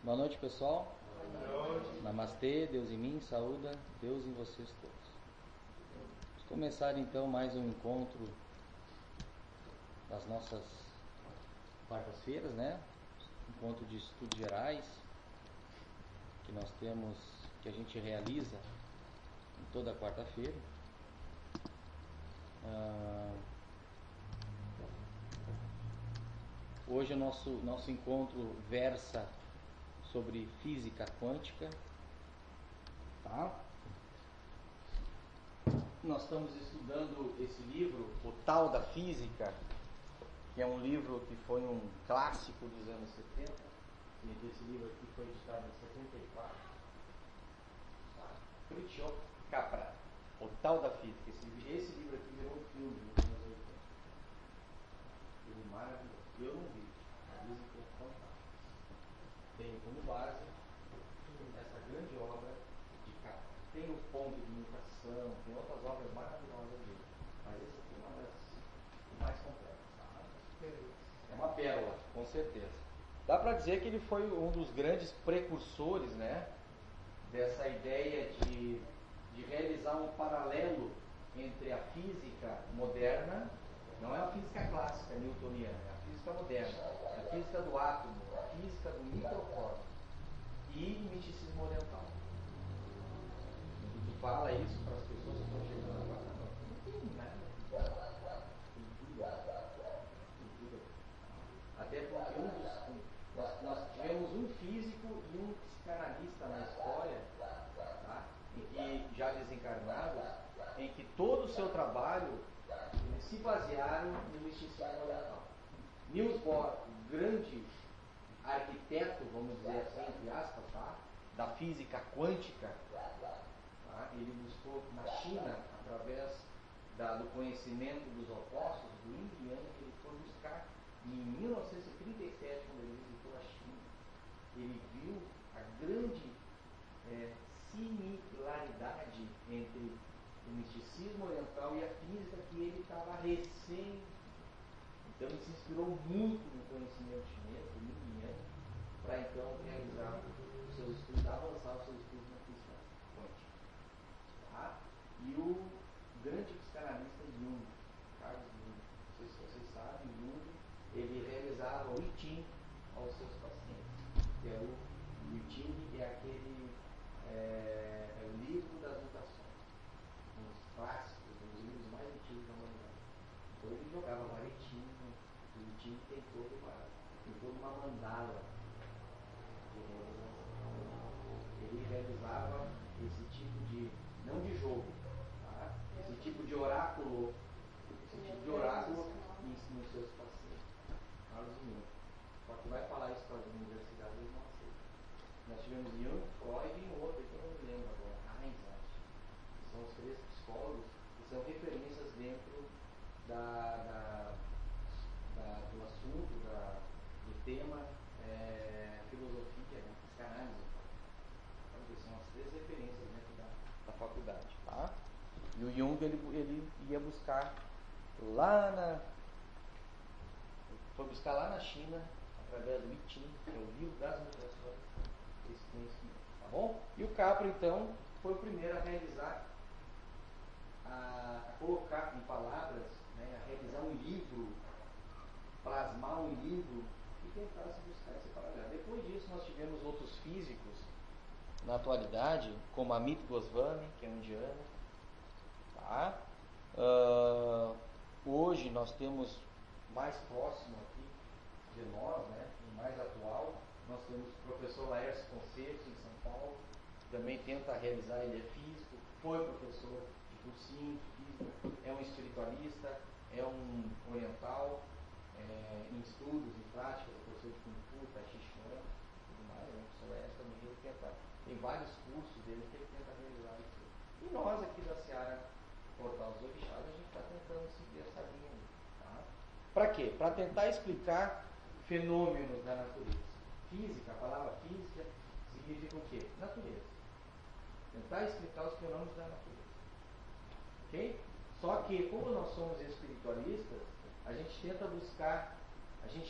Boa noite, pessoal. Boa noite. Namastê, Deus em mim, saúda, Deus em vocês todos. Vamos começar então mais um encontro das nossas quartas-feiras, né? Encontro de estudos gerais que nós temos, que a gente realiza em toda quarta-feira. Hoje o nosso encontro versa sobre física quântica, tá? Nós estamos estudando esse livro, O Tal da Física, que é um livro que foi um clássico dos anos 70. Esse livro aqui foi editado em 74. Fritjof Capra, O Tal da Física. Esse livro aqui virou um filme nos anos 80. Filme maravilhoso. Eu não vi, mas dizem que é fantástico. Tenho como base essa grande obra de Capra. Tem o Ponto de Imitação, tem outras obras maravilhosas dele, mas esse aqui é uma das mais completas. Tá? É uma pérola, com certeza. Dá para dizer que ele foi um dos grandes precursores, né, dessa ideia de realizar um paralelo entre a física moderna, não é a física clássica newtoniana, é a física moderna, é a física do átomo, a física do microcosmos e o misticismo oriental. Quando tu fala isso para as pessoas que estão chegando agora, não tem nada. Tem tudo. Até porque nós tivemos um físico e um psicanalista na história, tá? Em que, já desencarnados, em que todo o seu trabalho eles se basearam no misticismo oriental. Niels Bohr, grande arquiteto, vamos dizer assim, entre aspas, tá? Da física quântica, tá? Ele buscou na China, através do conhecimento dos opostos, do Yin e Yang, ele foi buscar em 1937, quando ele visitou a China. Ele viu a grande similaridade entre o misticismo oriental e a física que ele estava recém. Então ele se inspirou muito no conhecimento chinês, do Yin e Yang, para então realizar os seus estudos, avançar os seus estudos na física quântica. Tá? E o grande psicanalista Jung, Carlos Jung, não sei se vocês sabem, Jung, ele realizava o I Ching aos seus pacientes. Que é o I Ching é aquele o livro das mutações, um dos clássicos, um dos livros mais antigos da humanidade. Então ele jogava varetinho, o I Ching tem toda uma mandala de realização. Ele realizava esse tipo de, não de jogo, tá? Esse tipo de oráculo nos seus pacientes. Carlos Jung. Só que vai falar isso para as universidades, eles não aceitam. Nós tivemos Jung, Freud e um outro que eu não me lembro agora, Reinhardt, que são os três psicólogos que são referências dentro do assunto, do tema filosofia, né? Psicanálise. São as três referências dentro da faculdade. Tá? E o Jung ele ia buscar foi buscar lá na China, através do I Ching, que é o livro das mutações, esse conhecimento. Tá bom? E o Capra, então, foi o primeiro a realizar, a colocar em palavras, né, a realizar um livro, plasmar um livro e tentar se buscar esse paralelo. Depois disso, nós tivemos outros físicos na atualidade, como Amit Goswami, que é um indiano. Tá? Hoje nós temos mais próximo aqui de nós, né, mais atual, nós temos o professor Laércio Concerto, em São Paulo, que também tenta realizar, ele é físico, foi professor de cursinho de física, é um espiritualista, é um oriental, em estudos e práticas, é professor de Kung Fu, Tai Chi Chuan, tudo mais, né? O professor Laércio também ele tenta, tem vários cursos dele que ele tenta realizar isso. E nós aqui da Seara Portal dos Orixás, a gente está tentando seguir essa linha. Tá? Para quê? Para tentar explicar fenômenos da natureza. Física, a palavra física significa o quê? Natureza. Tentar explicar os fenômenos da natureza. Ok? Só que, como nós somos espiritualistas, a gente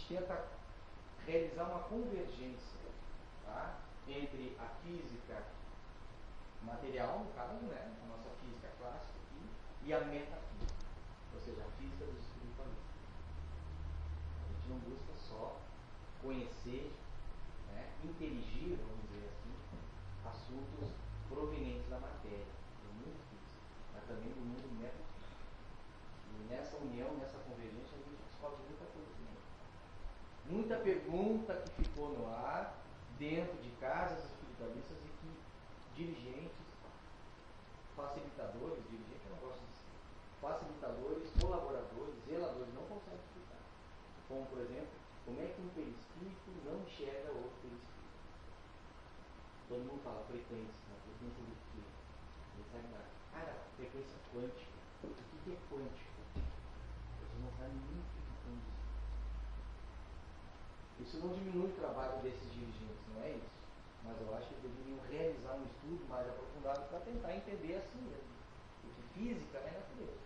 tenta realizar uma convergência tá? Entre a física material, no caso, né? A nossa física clássica aqui, e a metafísica, ou seja, a física dos espiritualistas. A gente não busca só conhecer, né, inteligir, vamos dizer assim, assuntos provenientes da matéria, do mundo físico, mas também do mundo metafísico. E nessa união, nessa convergência, a gente descobre muita coisa também. Muita pergunta que ficou no ar dentro de casas espiritualistas e que dirigentes, facilitadores, dirigentes eu não gosto disso, facilitadores, colaboradores, zeladores não conseguem explicar. Como, por exemplo, como é que um perispírito não enxerga outro perispírito? Todo mundo fala frequência, mas frequência do quê? Ele sabe nada. Cara, frequência quântica. O que é quântico? Vocês não sabem nem o que estão dizendo. Isso não diminui o trabalho desses dirigentes, não é isso? Mas eu acho que deveriam realizar um estudo mais aprofundado para tentar entender assim mesmo. Porque física é natureza.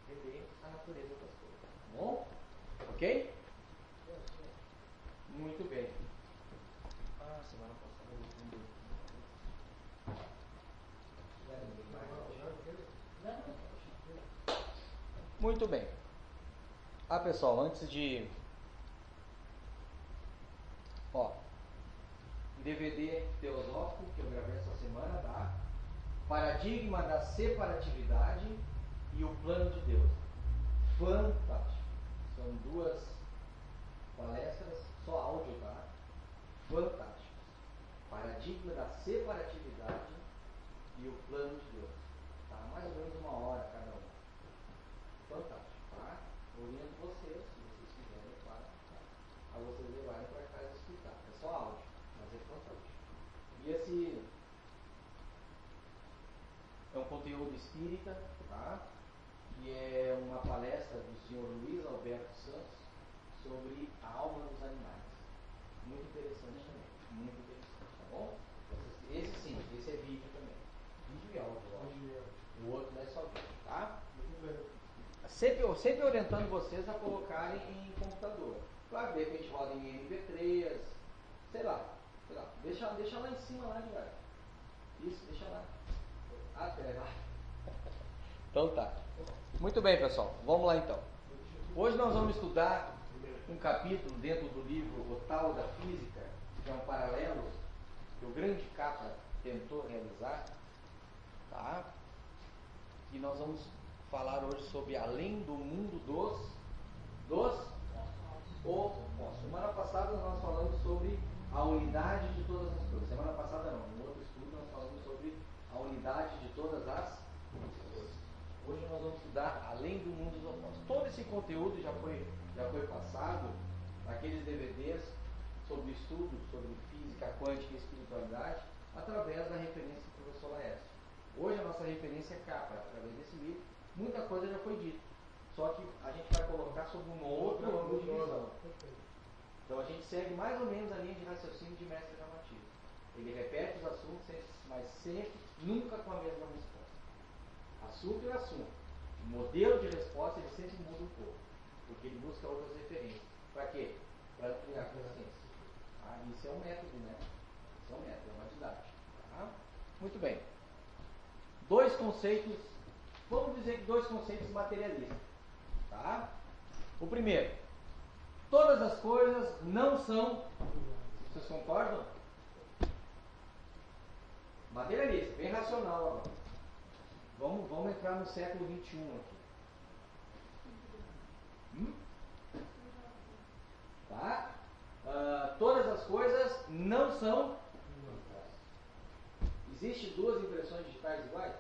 Entender a natureza das coisas. Tá bom? Ok? Muito bem. Semana passada eu respondi. Muito bem. Pessoal, antes de... DVD teosófico que eu gravei essa semana, tá? Paradigma da separatividade e o plano de Deus. Fantástico. São 2 palestras, só áudio, tá? Fantástico. Paradigma da separatividade e o plano de Deus. Tá? Mais ou menos 1 hora cada um. Fantástico, tá? Oriento vocês, se vocês quiserem, claro, tá? A vocês levarem para casa e explicar. É só áudio, mas é fantástico. E esse é um conteúdo espírita, tá? Que é uma palestra do senhor Luiz Alberto Santos sobre a alma dos animais. Muito interessante também. Muito interessante, tá bom? Esse sim, esse é vídeo também. Vídeo e áudio, eu acho. O outro não é só vídeo, tá? Sempre orientando vocês a colocarem em computador. Claro, de repente roda em MP3, sei lá. Deixa lá em cima lá de lá. Isso, deixa lá. Até lá. Então tá. Muito bem, pessoal. Vamos lá então. Hoje nós vamos estudar um capítulo dentro do livro O Tal da Física, que é um paralelo que o grande Capra tentou realizar, tá? E nós vamos falar hoje sobre além do mundo dos opostos. Semana passada nós falamos sobre a unidade de todas as coisas. Semana passada não, no outro estudo nós falamos sobre a unidade de todas as coisas. Hoje nós vamos estudar além do mundo dos opostos. Todo esse conteúdo já foi passado naqueles DVDs sobre estudo, sobre física quântica e espiritualidade, através da referência do professor Laércio. Hoje a nossa referência é Capra, através desse livro. Muita coisa já foi dita, só que a gente vai colocar sobre um outro ângulo de visão. Então a gente segue mais ou menos a linha de raciocínio de Mestre Ramatiz. Ele repete os assuntos, mas sempre, nunca com a mesma resposta. Assunto é assunto. O modelo de resposta ele sempre muda um pouco, porque ele busca outras referências. Para quê? Para ampliar a consciência. Isso é um método, né? Isso é um método, é uma didática. Tá? Muito bem. 2 conceitos, vamos dizer que 2 conceitos materialistas. Tá? O primeiro, todas as coisas não são, vocês concordam? Materialista, bem racional agora. Vamos entrar no século XXI aqui. Tá? Todas as coisas não são. Existem 2 impressões digitais iguais?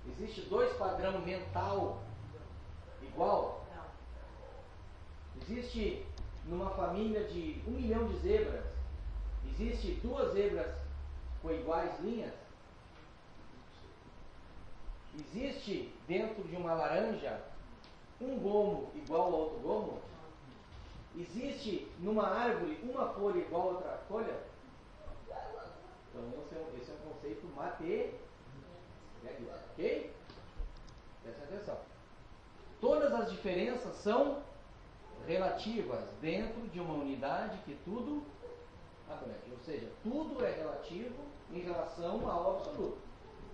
Existe 2 padrão mental igual? Existe numa família de 1 milhão de zebras, existe 2 zebras com iguais linhas? Existe dentro de uma laranja um gomo igual ao outro gomo? Existe numa árvore uma folha igual a outra folha? Então esse é um conceito materialista, ok? Presta atenção. Todas as diferenças são relativas dentro de uma unidade que tudo Ou seja, tudo é relativo em relação ao absoluto,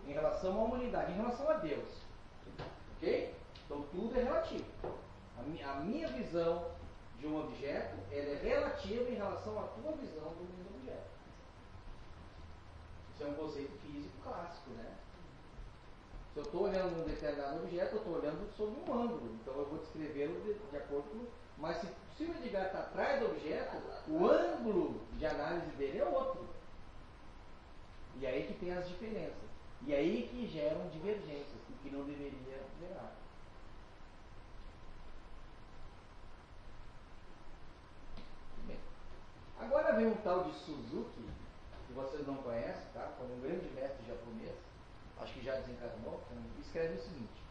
em relação à humanidade, em relação a Deus. Ok? Então tudo é relativo. A minha visão de um objeto, ela é relativa em relação à tua visão do mesmo objeto. Isso é um conceito físico clássico, né? Se eu estou olhando um determinado objeto, eu estou olhando sob um ângulo. Então eu vou descrevê-lo de acordo com... Mas se o Edgar está atrás do objeto, o ângulo de análise dele é outro. E aí que tem as diferenças. E aí que geram divergências, que não deveria gerar. Bem, agora vem um tal de Suzuki, que vocês não conhecem, tá? Foi um grande mestre japonês, acho que já desencarnou, escreve o seguinte.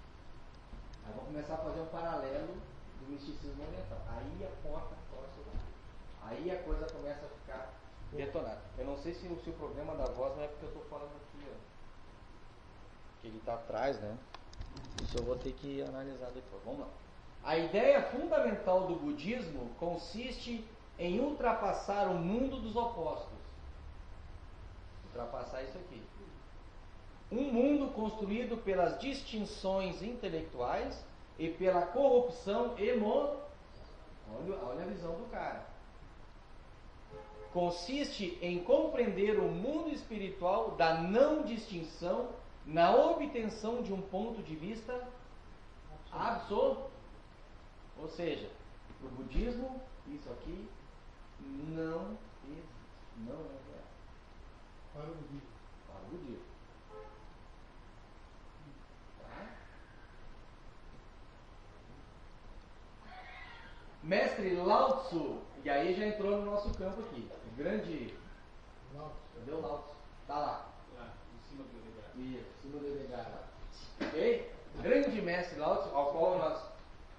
Aí vamos começar a fazer um paralelo do misticismo oriental. Aí a porta força o ar. Aí a coisa começa a ficar detonada. Eu não sei se o problema da voz não é porque eu estou falando aqui, ó. Que ele está atrás, né? Isso eu vou ter que analisar depois. Vamos lá. A ideia fundamental do budismo consiste em ultrapassar o mundo dos opostos. Ultrapassar isso aqui. Um mundo construído pelas distinções intelectuais e pela corrupção emocional. Olha a visão do cara. Consiste em compreender o mundo espiritual da não distinção na obtenção de um ponto de vista absoluto. Ou seja, no budismo, isso aqui não existe. Não é real. Para o budismo. Para o budismo. Tá? Mestre Lao Tzu, e aí já entrou no nosso campo aqui. O grande. Cadê o Lao Tzu? Tá lá. Lá, em cima do delegado. Isso, em cima do delegado lá. Ok? O grande mestre Lao Tzu, ao qual nós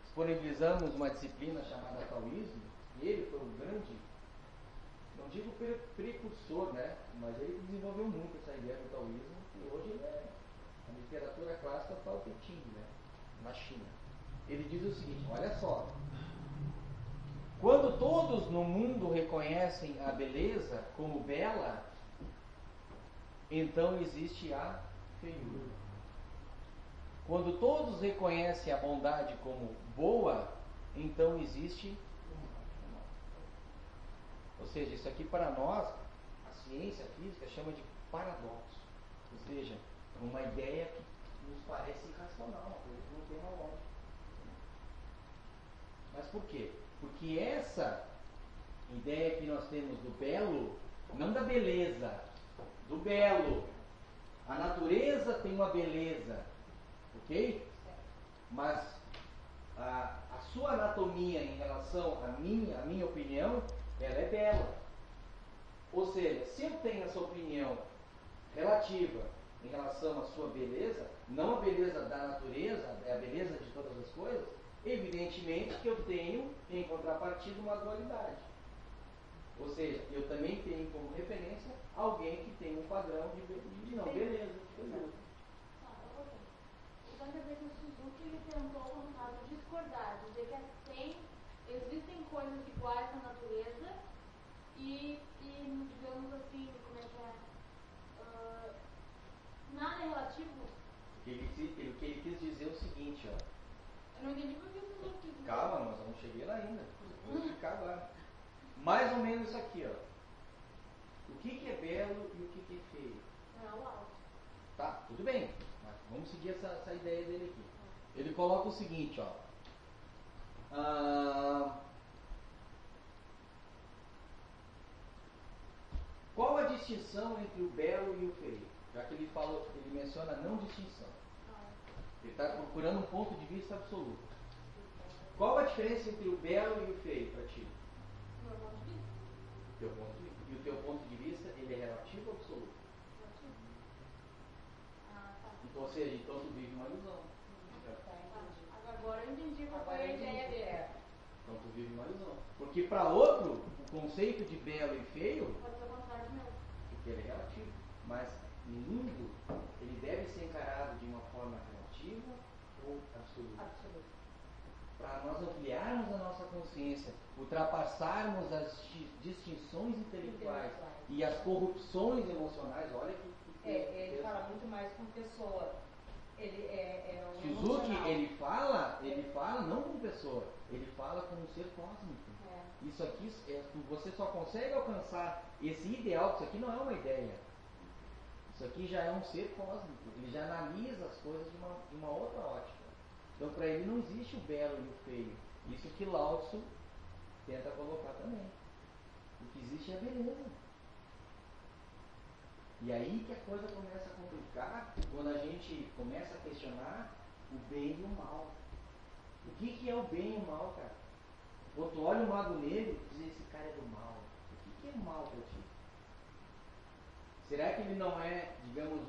disponibilizamos uma disciplina chamada Taoísmo, e ele foi um grande, não digo precursor, né? Mas ele desenvolveu muito essa ideia do Taoísmo, e hoje ele é a literatura clássica Tao Te Ching, né? Na China. Ele diz o seguinte, olha só. Quando todos no mundo reconhecem a beleza como bela, então existe a feiura. Quando todos reconhecem a bondade como boa, então existe o mal. Ou seja, isso aqui para nós, a ciência física chama de paradoxo. Ou seja, uma ideia que nos parece irracional, uma coisa que não tem uma lógica. Mas por quê? Porque essa ideia que nós temos do belo, não da beleza, do belo. A natureza tem uma beleza, ok? Mas a sua anatomia em relação à minha opinião, ela é bela. Ou seja, se eu tenho essa opinião relativa em relação à sua beleza, não a beleza da natureza, é a beleza de todas as coisas, evidentemente que eu tenho em contrapartida uma dualidade. Ou seja, eu também tenho como referência alguém que tem um padrão de não beleza. Então quer dizer que o Suzuki ele tentou, no caso, discordar, dizer que existem coisas iguais na natureza e digamos assim, como é que é? Nada é relativo. O que ele quis dizer é o seguinte, ó. Eu não entendi porque o Suzuki quis. Calma, nós não cheguei lá ainda. Vou explicar agora. Mais ou menos isso aqui, ó. O que é belo e o que é feio? É o alto. Tá, tudo bem. Mas vamos seguir essa ideia dele aqui. Ele coloca o seguinte, ó. Qual a distinção entre o belo e o feio? Já que ele menciona a não distinção. Ele está procurando um ponto de vista absoluto. Qual a diferença entre o belo e o feio para ti? Meu ponto de vista. Teu ponto de vista. E o teu ponto de vista, ele é relativo ou absoluto? Relativo. Tá. Então, ou seja, então tu vive uma ilusão. Agora eu entendi qual foi a ideia dele. Então tu vive uma ilusão. Porque para outro, o conceito de belo e feio, Pode ser o contrário do meu. porque ele é relativo. Mas no mundo, ele deve ser encarado de uma forma relativa ou absoluta? Absoluto. para nós ampliarmos a nossa consciência, ultrapassarmos as distinções intelectuais e as corrupções emocionais, olha que ele fala muito mais com pessoa. Ele é um Suzuki, emocional. ele fala não como pessoa, ele fala como um ser cósmico. Isso aqui, você só consegue alcançar esse ideal, isso aqui não é uma ideia. Isso aqui já é um ser cósmico, ele já analisa as coisas de uma outra ótica. Então para ele não existe o belo e o feio. Isso que Lao Tzu tenta colocar também. O que existe é a beleza. E aí que a coisa começa a complicar quando a gente começa a questionar o bem e o mal. O que é o bem e o mal, cara? Quando tu olha o mago negro e diz, esse cara é do mal. O que é mal para ti? Será que ele não é, digamos,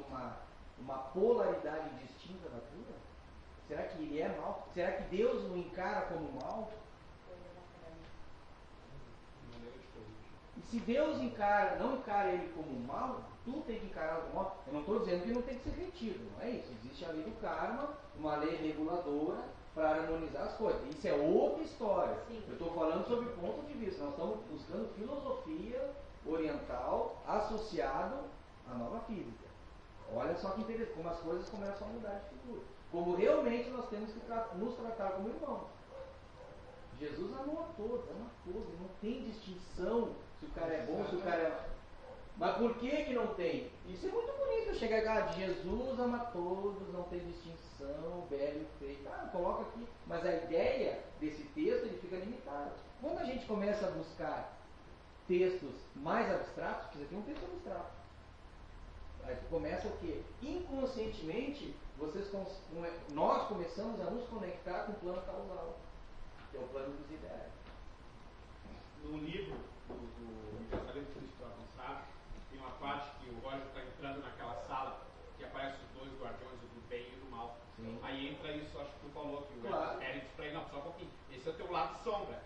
uma polaridade distinta da tua? Será que ele é mal? Será que Deus o encara como mal? E se Deus não encara ele como mal, tu tem que encarar como mal. Eu não estou dizendo que não tem que ser retido, não é isso. Existe a lei do karma, uma lei reguladora para harmonizar as coisas. Isso é outra história. Sim. Eu estou falando sobre ponto de vista. Nós estamos buscando filosofia oriental associado à nova física. Olha só que interessante, como as coisas começam a mudar de figura. Como realmente nós temos que nos tratar como irmãos. Jesus amou a todos, não tem distinção se o cara é bom, se o cara é... Mas por que não tem? Isso é muito bonito, chegar cá, Jesus ama todos, não tem distinção, velho e feio. Coloca aqui, mas a ideia desse texto ele fica limitado. Quando a gente começa a buscar textos mais abstratos, porque isso aqui é um texto abstrato, aí começa o quê? Inconscientemente, nós começamos a nos conectar com o plano causal, que é o plano dos ideais. No livro do Pensamento Crítico Avançado, tem uma parte que o Roger está entrando naquela sala que aparecem os dois guardiões, o do bem e do mal. Sim. Aí entra isso, acho que tu falou que o Claro. Eric diz pra ele, não, só um pouquinho, esse é o teu lado sombra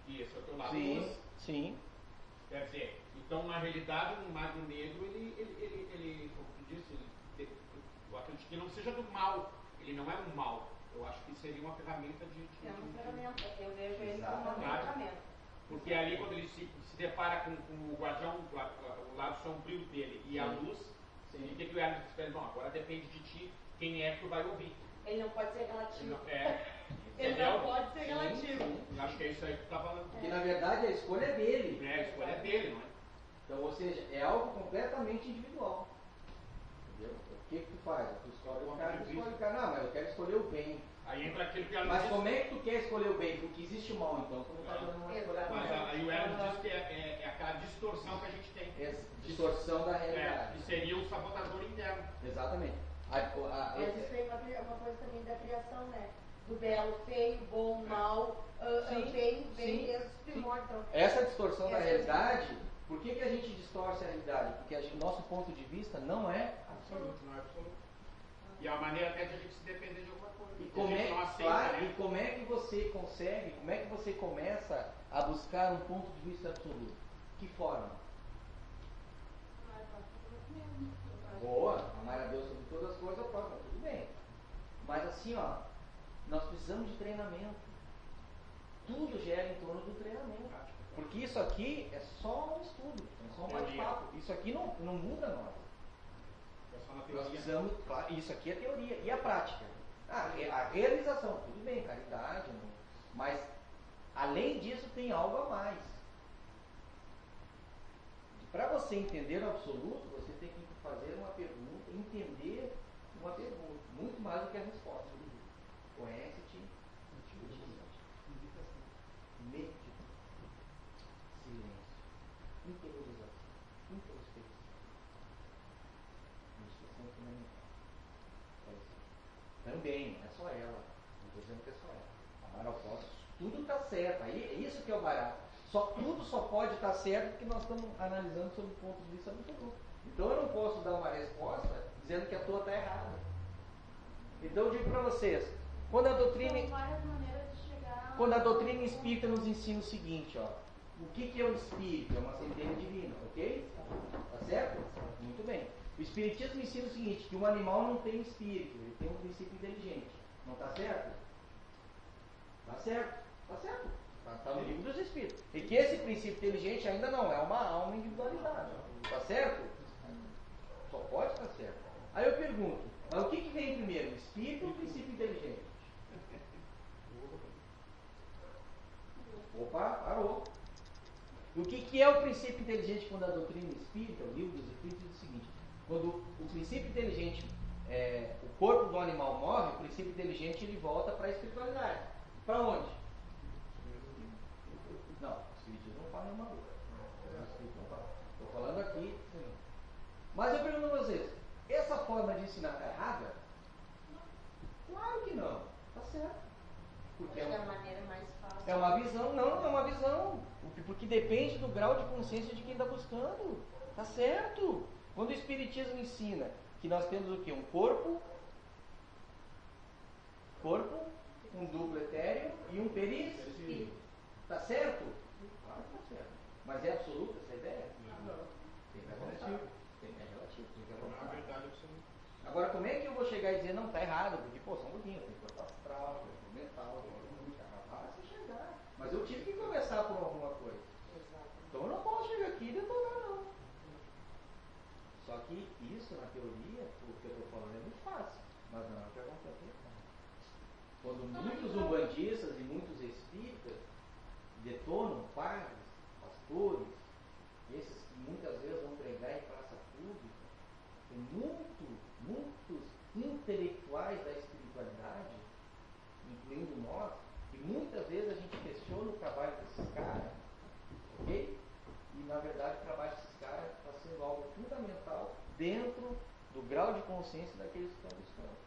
e esse é o teu lado Sim, luz. sim. Quer dizer, então na realidade um mago negro, ele como tu disse, eu acredito que não seja do mal, ele não é um mal. Eu acho que seria uma ferramenta de É uma ferramenta. Eu vejo ele como uma ferramenta. porque ali quando ele se depara com o guardião, o lado sombrio dele e a luz, o que o Eric diz? Bom, agora depende de ti quem é que tu vai ouvir. Ele não pode ser relativo. Ele não pode ser relativo. Eu acho que é isso aí que tu tá falando. Porque na verdade a escolha é dele. A escolha é dele, não é? Então, ou seja, é algo completamente individual. Entendeu? O que tu faz? Tu escolhe o cara, tu escolhe o cara. Não, mas eu quero escolher o bem. Aí entra aquilo que ela Mas diz. como é que tu quer escolher o bem? Porque existe o mal, então tu não está dando uma escolha. Mas aí o Eric diz que é aquela distorção que a gente tem. Essa distorção da realidade. Que seria um sabotador interno. Exatamente. Mas isso tem uma coisa também da criação, né? Do belo, feio, bom, mal, bem desde os primórdios. Então, essa distorção da realidade, por que a gente distorce a realidade? Porque nosso ponto de vista não é absoluto. Não é absoluto. E é uma maneira até de a gente se depender de alguma coisa. E como é que você consegue, como é que você começa a buscar um ponto de vista absoluto? Que forma? Boa, amar a Deus sobre todas as coisas, tudo bem. Mas assim, ó, nós precisamos de treinamento. Tudo gera em torno do treinamento. Porque isso aqui é só um estudo, é só um bate-papo. Isso aqui não muda nós. Nós precisamos, isso aqui é teoria. E a prática? A realização, tudo bem, caridade, mas além disso tem algo a mais. Para você entender o absoluto, você tem que fazer uma pergunta, entender uma pergunta, muito mais do que a resposta. Conhece-te, medita, silêncio, interiorização, introspecção. Meditação fundamental. Também, não é só ela. Não estou dizendo que é só ela. Amar ao próximo, tudo está certo. Aí, é isso que é o barato. Tudo só pode estar certo porque nós estamos analisando sob o ponto de vista absoluto. Então eu não posso dar uma resposta dizendo que a tua está errada. Então eu digo para vocês, quando a doutrina espírita nos ensina o seguinte, ó, o que é o espírito? É uma centelha divina, ok? Tá certo? Muito bem. O espiritismo ensina o seguinte, que um animal não tem espírito, ele tem um princípio inteligente. Não está certo? Tá certo, tá certo. Está no livro dos Espíritos. E que esse princípio inteligente ainda não é uma alma individualizada. Tá certo? Só pode estar certo. Aí eu pergunto, mas o que vem primeiro, o espírito ou o princípio inteligente? Opa, parou. E o que é o princípio inteligente quando a doutrina espírita, o livro dos Espíritos, diz o seguinte: quando o princípio inteligente, o corpo do animal morre, o princípio inteligente ele volta para a espiritualidade. Para onde? Não, o espiritismo não fala nenhuma coisa. Estou falando aqui. Mas eu pergunto a vocês, essa forma de ensinar está errada? Claro que não. Está certo. Porque Acho que é a maneira mais fácil. é uma visão, não, é uma visão. Porque depende do grau de consciência de quem está buscando. Tá certo. Quando o Espiritismo ensina que nós temos o quê? Um corpo, um duplo etéreo e um perispírito. Tá certo? Claro que tá certo. Mas é absoluta essa ideia? Não. Tem que relativo. Tem que relativo. Agora, como é que eu vou chegar e dizer não, tá errado? Porque, pô, só um pouquinho, tem corpo astral, corpo mental, mas eu tive que conversar por alguma coisa. Então eu não posso chegar aqui e detonar, não. Só que isso, na teoria, o que eu estou falando é muito fácil. Mas não é o que acontece. Quando muitos umbandistas e muitos espíritas detonam padres, pastores, esses que muitas vezes vão pregar em praça pública, tem muitos intelectuais da espiritualidade, incluindo nós, e muitas vezes a gente questiona o trabalho desses caras, ok? E na verdade o trabalho desses caras está sendo algo fundamental dentro do grau de consciência daqueles que estão buscando.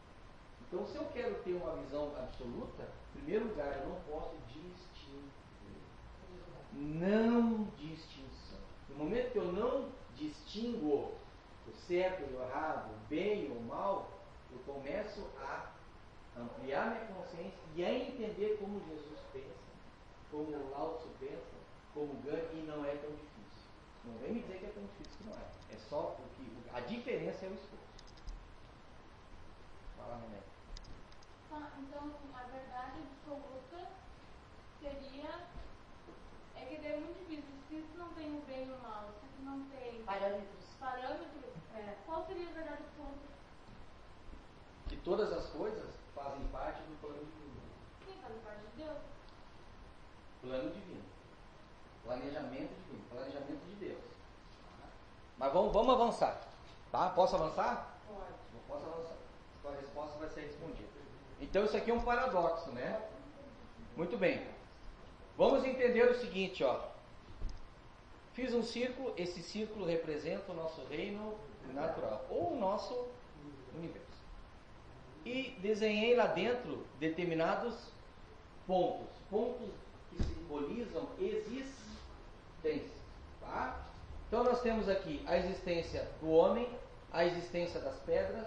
Então, se eu quero ter uma visão absoluta, em primeiro lugar, eu não posso distinguir. Não distinção. No momento que eu não distingo o certo e o errado, o bem e o mal, eu começo a ampliar minha consciência e a entender como Jesus pensa, como o Lao Tzu pensa, como Gandhi, e não é tão difícil. Não vem me dizer que é tão difícil, que não é. É só a diferença é o esforço. Fala, René. Tá, então a verdade absoluta seria. É que daí é muito difícil. Se isso não tem o bem e o mal, se isso não tem Parâmetros. Qual seria a verdade absoluta? Que todas as coisas fazem parte do plano divino. Sim, faz parte de Deus. Plano divino. Planejamento divino. Planejamento de Deus. Mas vamos avançar. Tá? Posso avançar? Pode. Não posso avançar. Sua resposta vai ser respondida. Então isso aqui é um paradoxo, né? Muito bem. Vamos entender o seguinte, ó. Fiz um círculo, esse círculo representa o nosso reino natural, ou o nosso universo. E desenhei lá dentro determinados pontos que simbolizam existência, tá? Então nós temos aqui a existência do homem, a existência das pedras,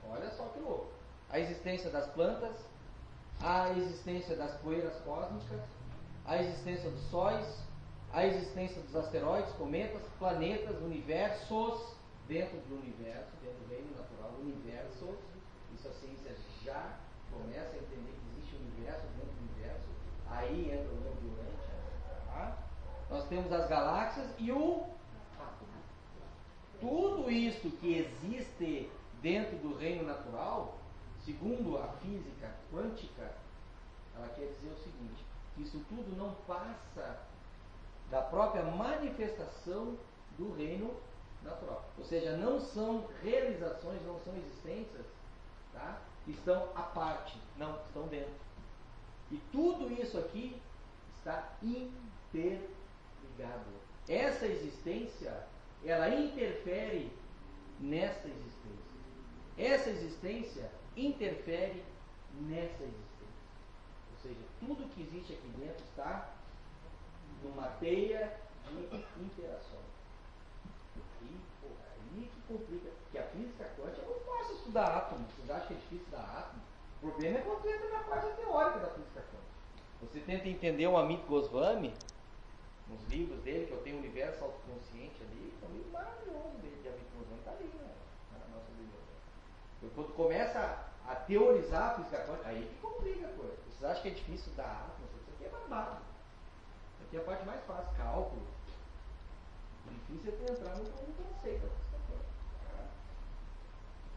olha só que louco, a existência das plantas, a existência das poeiras cósmicas, a existência dos sóis, a existência dos asteroides, cometas, planetas, universos dentro do universo, dentro do reino natural, universos. Isso a ciência já começa a entender que existe um universo dentro do universo. Aí entra o novo Durante. Tá? Nós temos as galáxias e o átomo. Tudo isso que existe dentro do reino natural, segundo a física quântica, ela quer dizer o seguinte: que isso tudo não passa da própria manifestação do reino natural. Ou seja, não são realizações, não são existências, tá? Que estão à parte, não, estão dentro. E tudo isso aqui está interligado. Essa existência, ela interfere nessa existência. Essa existência interfere nessa existência. Ou seja, tudo que existe aqui dentro está numa teia de interações. E, aí que complica. Porque a física quântica é muito fácil estudar átomo. Vocês acham que é difícil estudar átomo? O problema é quando entra na parte teórica da física quântica. Você tenta entender o Amit Goswami, nos livros dele, que eu tenho o Universo Autoconsciente ali, é um livro maravilhoso dele, de Amit Goswami, está ali, né? Na nossa biblioteca. Quando começa a teorizar a física quântica, aí que complica a coisa. Vocês acham que é difícil dar átomos? Isso aqui é barbado. Isso aqui é a parte mais fácil, cálculo. O difícil é entrar no conceito da física quântica.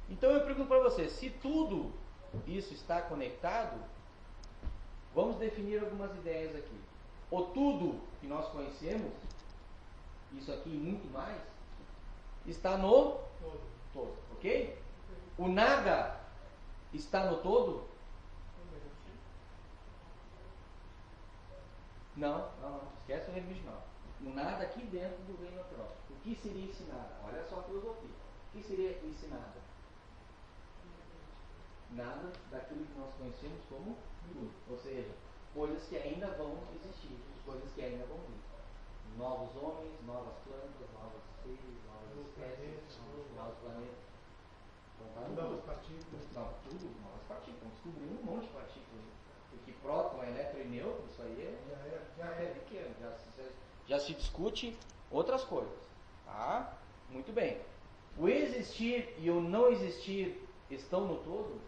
Então eu pergunto para vocês, se tudo isso está conectado, vamos definir algumas ideias aqui. O tudo que nós conhecemos, isso aqui e muito mais, está no todo, ok? O nada está no todo? Não, esquece o reino original. O nada aqui dentro do reino natural. O que seria esse nada? Olha só a filosofia. O que seria esse nada? Nada daquilo que nós conhecemos como tudo. Ou seja, coisas que ainda vão existir, coisas que ainda vão vir. Novos homens, novas plantas, novos seres, novas espécies, novos planetas. Novas partículas. Não, tudo, novas partículas. Estão descobrindo um monte de partículas. Porque próton, elétron e nêutron, isso aí já é pequeno. Já se discute outras coisas. Tá? Muito bem. O existir e o não existir estão no todo?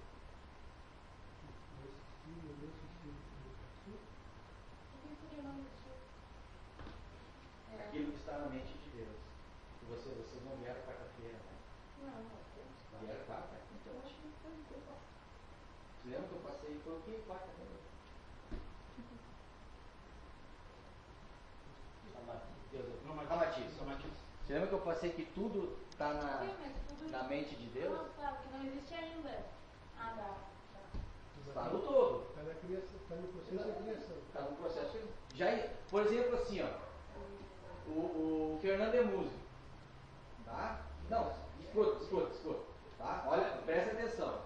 Aquilo que está na mente de Deus. E vocês não vieram quarta-feira, né? Não. Vieram quarta? Então acho que foi quarta. Vocês lembram que eu passei? Foi o que? Quarta-feira. Amatiz. Você lembra que eu passei que tudo está na mente de Deus? Não, claro, que não existe ainda. Ah, tá. Está no todo. Está na criação, está no processo da criação. Está no processo. Por exemplo, assim, ó. O Fernando é músico. Tá? Não, escuta. Tá? Olha, presta atenção.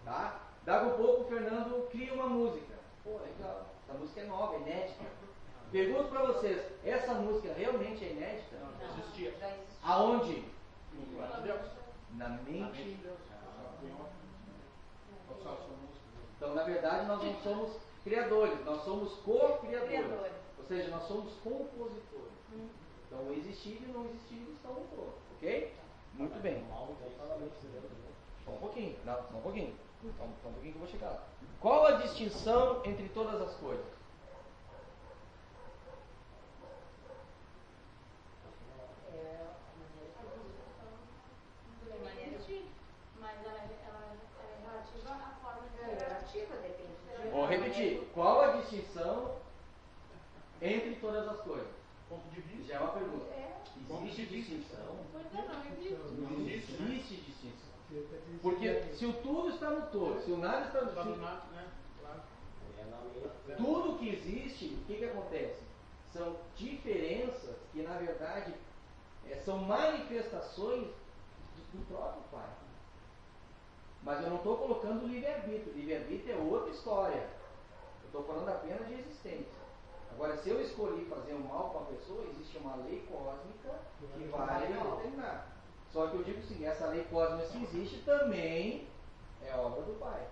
Tá? Daqui a pouco o Fernando cria uma música. Pô, legal. Essa música é nova, é inédita. Pergunto para vocês, essa música realmente é inédita? Não, existia. já existia. Aonde? No plano de Deus. Na mente de Deus. Então, na verdade, nós não somos criadores, nós somos co-criadores. Ou seja, nós somos compositores. Então, o existir e o não existir estão no todo. Ok? Muito bem. Só um pouquinho. Não, só um pouquinho. Só um pouquinho que eu vou chegar lá. Qual a distinção entre todas as coisas? Mas ela é relativa à forma de É relativa, depende. Vou repetir. Qual a distinção entre todas as coisas? Ponto de vista. Já é uma pergunta. Ponto de Existe vista. distinção? Pois é, não existe. Não existe, né? existe distinção. Você está dizendo Porque que se o tudo está no todo, se o nada está no Está no todo, nada, né? Claro. tudo que existe, o que acontece? São diferenças que, na verdade, são manifestações do próprio Pai. Mas eu não estou colocando livre-arbítrio. Livre-arbítrio é outra história. Eu estou falando apenas de existência. Agora, se eu escolhi fazer um mal para uma pessoa, existe uma lei cósmica que vai determinar. Só que eu digo o seguinte, essa lei cósmica, se existe, também é obra do Pai.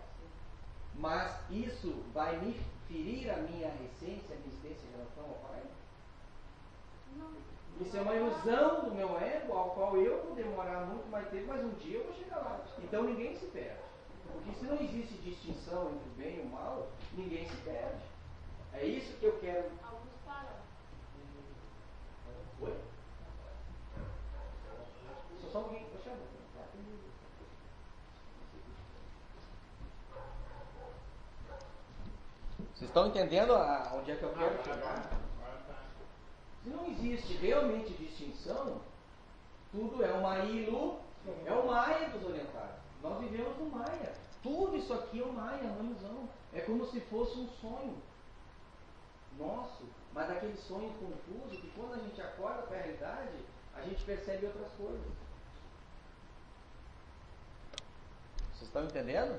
Mas isso vai me ferir a minha essência, a minha existência em relação ao Pai? Não. Isso é uma ilusão do meu ego, ao qual eu vou demorar muito mais tempo, mas um dia eu vou chegar lá. Então ninguém se perde. Porque se não existe distinção entre o bem e o mal, ninguém se perde. É isso que eu quero. Alguns param. Oi? Só um pouquinho, deixa eu Vocês estão entendendo onde é que eu quero chegar? Se não existe realmente distinção, tudo é uma ilusão. É o Maia dos orientais. Nós vivemos no Maia. Tudo isso aqui é o Maia, uma ilusão. É como se fosse um sonho nosso, mas aquele sonho confuso que quando a gente acorda para a realidade, a gente percebe outras coisas. Vocês estão entendendo?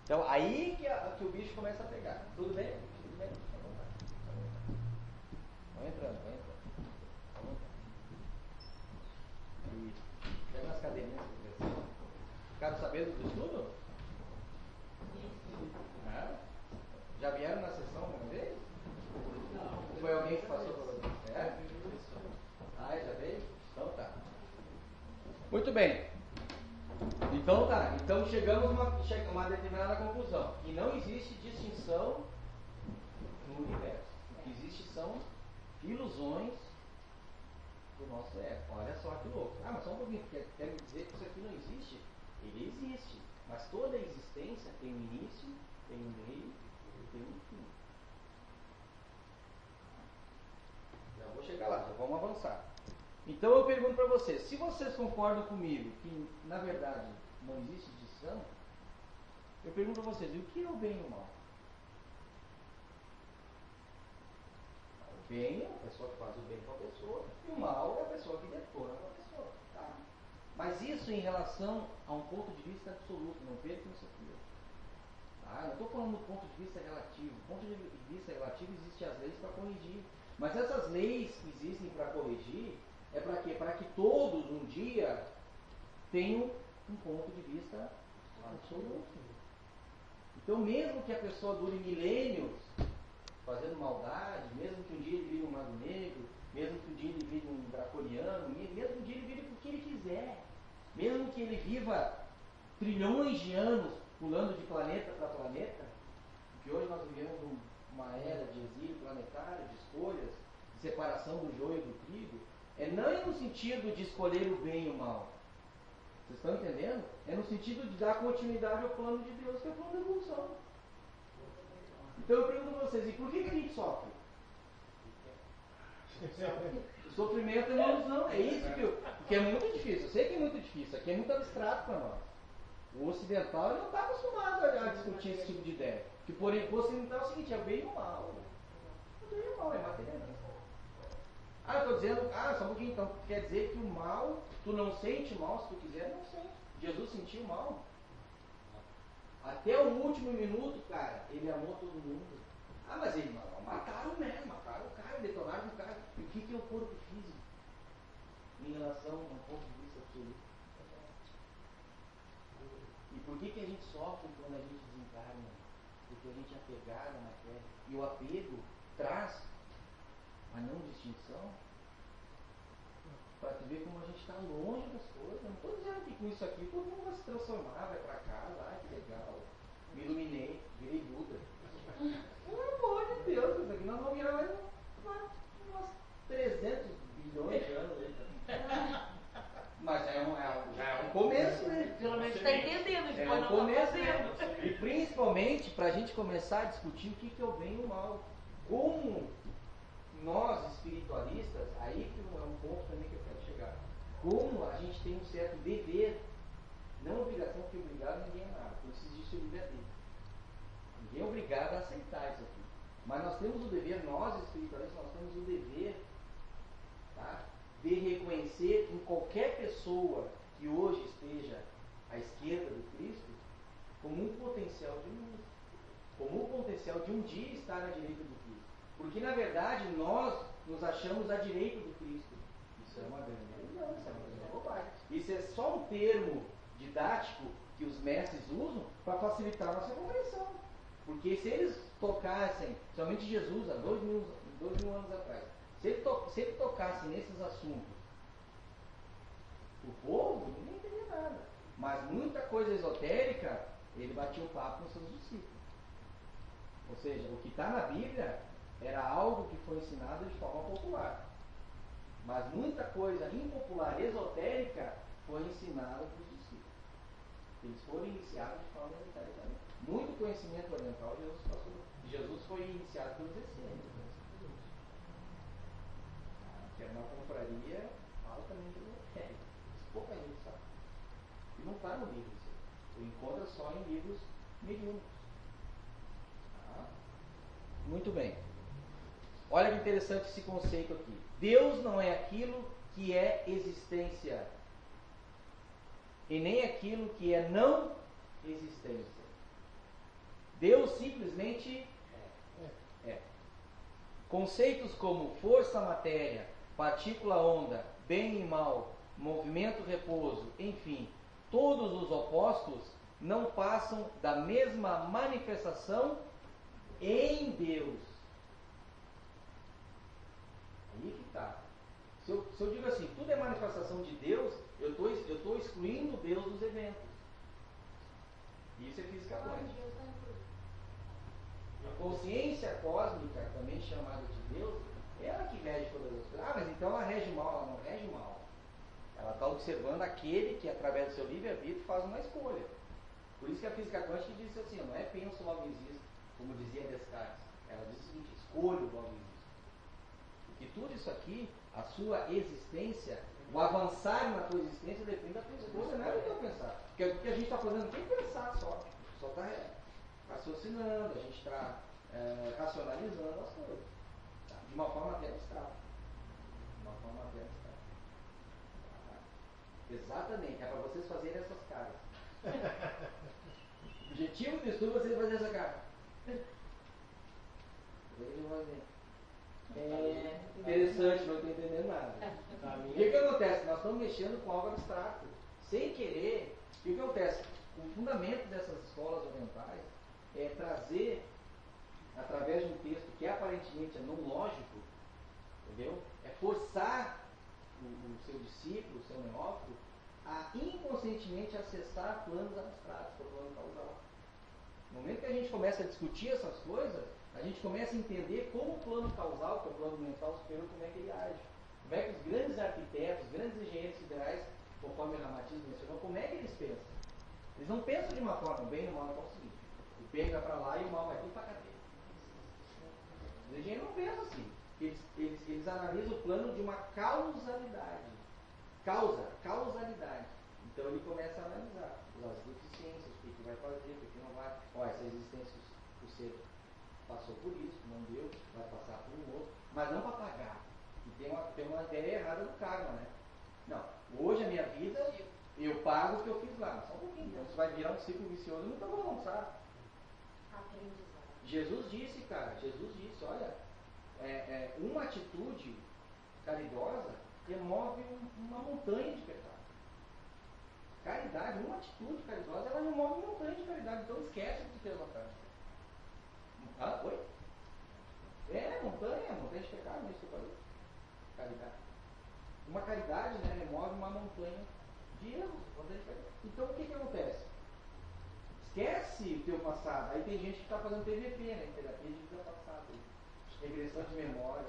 Então aí que o bicho começa a pegar. Tudo bem? Tudo bem? Tá bom, tá. Vai entrando, vai entrando. E pega as cadeirinhas. Ficaram sabendo do estudo? Ah, já vieram na sessão uma vez? Não. Foi alguém que passou por vocês? É? Ah, já veio? Então tá. Muito bem. Então tá, então chegamos a uma determinada conclusão, que não existe distinção no universo. O que existe são ilusões do nosso ego. Olha só que louco. Ah, mas só um pouquinho, quer me dizer que isso aqui não existe? Ele existe, mas toda a existência tem um início, tem um meio e tem um fim. Já vou chegar lá, já vamos avançar. Então eu pergunto para vocês, se vocês concordam comigo que na verdade não existe distinção, eu pergunto para vocês, e o que é o bem e o mal? O bem é a pessoa que faz o bem com a pessoa, e o mal é a pessoa que detona com a pessoa. Tá? Mas isso em relação a um ponto de vista absoluto, não percam isso aqui. Tá? Eu não estou falando do ponto de vista relativo. Do ponto de vista relativo existem as leis para corrigir. Mas essas leis que existem para corrigir é para quê? Para que todos um dia tenham um ponto de vista absoluto. Então mesmo que a pessoa dure milênios fazendo maldade, mesmo que um dia ele vire um mago negro, mesmo que um dia ele vire um draconiano, mesmo que um dia ele vire o que ele quiser, mesmo que ele viva trilhões de anos pulando de planeta para planeta, porque hoje nós vivemos uma era de exílio planetário, de escolhas, de separação do joio do trigo, não é no sentido de escolher o bem e o mal. Vocês estão entendendo? É no sentido de dar continuidade ao plano de Deus, que é o plano da evolução. Então eu pergunto a vocês, e por que a gente sofre? O sofrimento é uma ilusão, é isso que é muito difícil. Eu sei que é muito difícil, aqui é muito abstrato para nós. O ocidental não está acostumado a discutir esse tipo de ideia. Que por o ocidental é o seguinte, é o bem e o mal. O bem e o mal é materialista. Ah, eu estou dizendo, só um pouquinho, então quer dizer que o mal, tu não sente mal se tu quiser, não sente. Jesus sentiu mal. Até o último minuto, cara, ele amou todo mundo. Ah, mas ele mataram mesmo, mataram o cara, detonaram o cara. E o que é o corpo físico? Em relação a um ponto de vista absoluto. E por que a gente sofre quando a gente desencarna? Porque a gente é apegado na matéria. E o apego traz a não distinção para tu ver como a gente está longe das coisas. Eu não estou dizendo que com isso aqui todo mundo vai se transformar, vai para casa, que legal. Me iluminei, virei Buda. Pelo amor de Deus, isso aqui nós vamos virar mais umas 300 bilhões de anos. Mas já é um começo, né? Pelo menos está entendendo, É um começo, né? E principalmente para a gente começar a discutir o que é o bem e o mal. Como nós espiritualistas, aí que é um ponto também que eu quero chegar. Como a gente tem um certo dever, não obrigação, porque obrigado ninguém é nada, por isso existe o livre-arbítrio. Ninguém é obrigado a aceitar isso aqui. Mas nós temos o dever, nós espiritualistas, nós temos o dever, tá, de reconhecer em qualquer pessoa que hoje esteja à esquerda do Cristo como um potencial de luz, como um potencial de um dia estar à direita do Cristo. Porque na verdade nós nos achamos à direita do Cristo. Isso é uma grande ilusão, isso é uma grande bobagem. Isso é só um termo didático que os mestres usam para facilitar a nossa compreensão. Porque se eles tocassem, somente Jesus, há 2000 anos atrás, se ele tocasse nesses assuntos, o povo não entendia nada. Mas muita coisa esotérica, ele batia o papo com seus discípulos. Ou seja, o que está na Bíblia era algo que foi ensinado de forma popular. Mas muita coisa impopular, esotérica, foi ensinada para os discípulos. Eles foram iniciados de forma esotérica também. Muito conhecimento oriental Jesus passou. Jesus foi iniciado pelos essênios. Que era uma confraria altamente esotérica. Pouca gente sabe. E não está no livro isso. Tu encontra só em livros mediúnicos. Tá? Muito bem. Olha que interessante esse conceito aqui. Deus não é aquilo que é existência. E nem aquilo que é não existência. Deus simplesmente é. Conceitos como força, matéria, partícula, onda, bem e mal, movimento, repouso, enfim, todos os opostos não passam da mesma manifestação em Deus. Aí que está. Se eu digo assim, tudo é manifestação de Deus, eu estou excluindo Deus dos eventos. Isso é física Ai, quântica. Deus tá em tudo. A consciência cósmica, também chamada de Deus, é ela que rege todas as coisas. Ah, mas então ela rege o mal. Ela não rege o mal. Ela está observando aquele que, através do seu livre-arbítrio, faz uma escolha. Por isso que a física quântica diz assim, não é penso, logo existe, como dizia Descartes. Ela diz o seguinte, escolho, logo existe. Porque tudo isso aqui, a sua existência, o avançar na tua existência depende da tua escolha, não é do teu pensar. Porque o que a gente está fazendo aqui é pensar só. Só está raciocinando, a gente está racionalizando as coisas. Tá? De uma forma até abstrata. De uma forma até abstrata. Exatamente, é para vocês fazerem essas caras. O objetivo do estudo é vocês fazerem essa cara. É interessante, não estou entendendo nada. O que acontece? Nós estamos mexendo com algo abstrato. Sem querer, o que acontece? O fundamento dessas escolas orientais é trazer, através de um texto que aparentemente é não lógico, entendeu? É forçar o seu discípulo, o seu neófito, a inconscientemente acessar planos abstratos, o plano causal. No momento que a gente começa a discutir essas coisas, a gente começa a entender como o plano causal, que é o plano mental superior, como é que ele age. Como é que os grandes arquitetos, os grandes engenheiros federais, conforme o Ramatiz mencionou, como é que eles pensam? Eles não pensam de uma forma, o bem e o mal é o seguinte, o bem vai para lá e o mal vai tudo para a cadeia. Os engenheiros não pensam assim. Eles analisam o plano de uma causalidade. Causalidade. Então ele começa a analisar as deficiências, o que vai fazer, o que não vai. Ó, essa existência o ser passou por isso, não deu, vai passar por um outro, mas não para pagar. E tem uma ideia errada do karma, né? Não, hoje a minha vida, eu pago o que eu fiz lá, só um pouquinho. Então isso vai virar um ciclo vicioso muito bom, sabe? Jesus disse, olha, uma atitude caridosa remove uma montanha de pecado. Caridade, uma atitude caridosa, ela remove uma montanha de caridade. Então esquece o que tu fez lá atrás. Ah, oi? Montanha de pecado, não é isso que eu falei? Caridade. Uma caridade, né, remove uma montanha de erros. Então o que acontece? Esquece o teu passado. Aí tem gente que está fazendo TVP, né? Terapia de vida passada. Regressão de memória.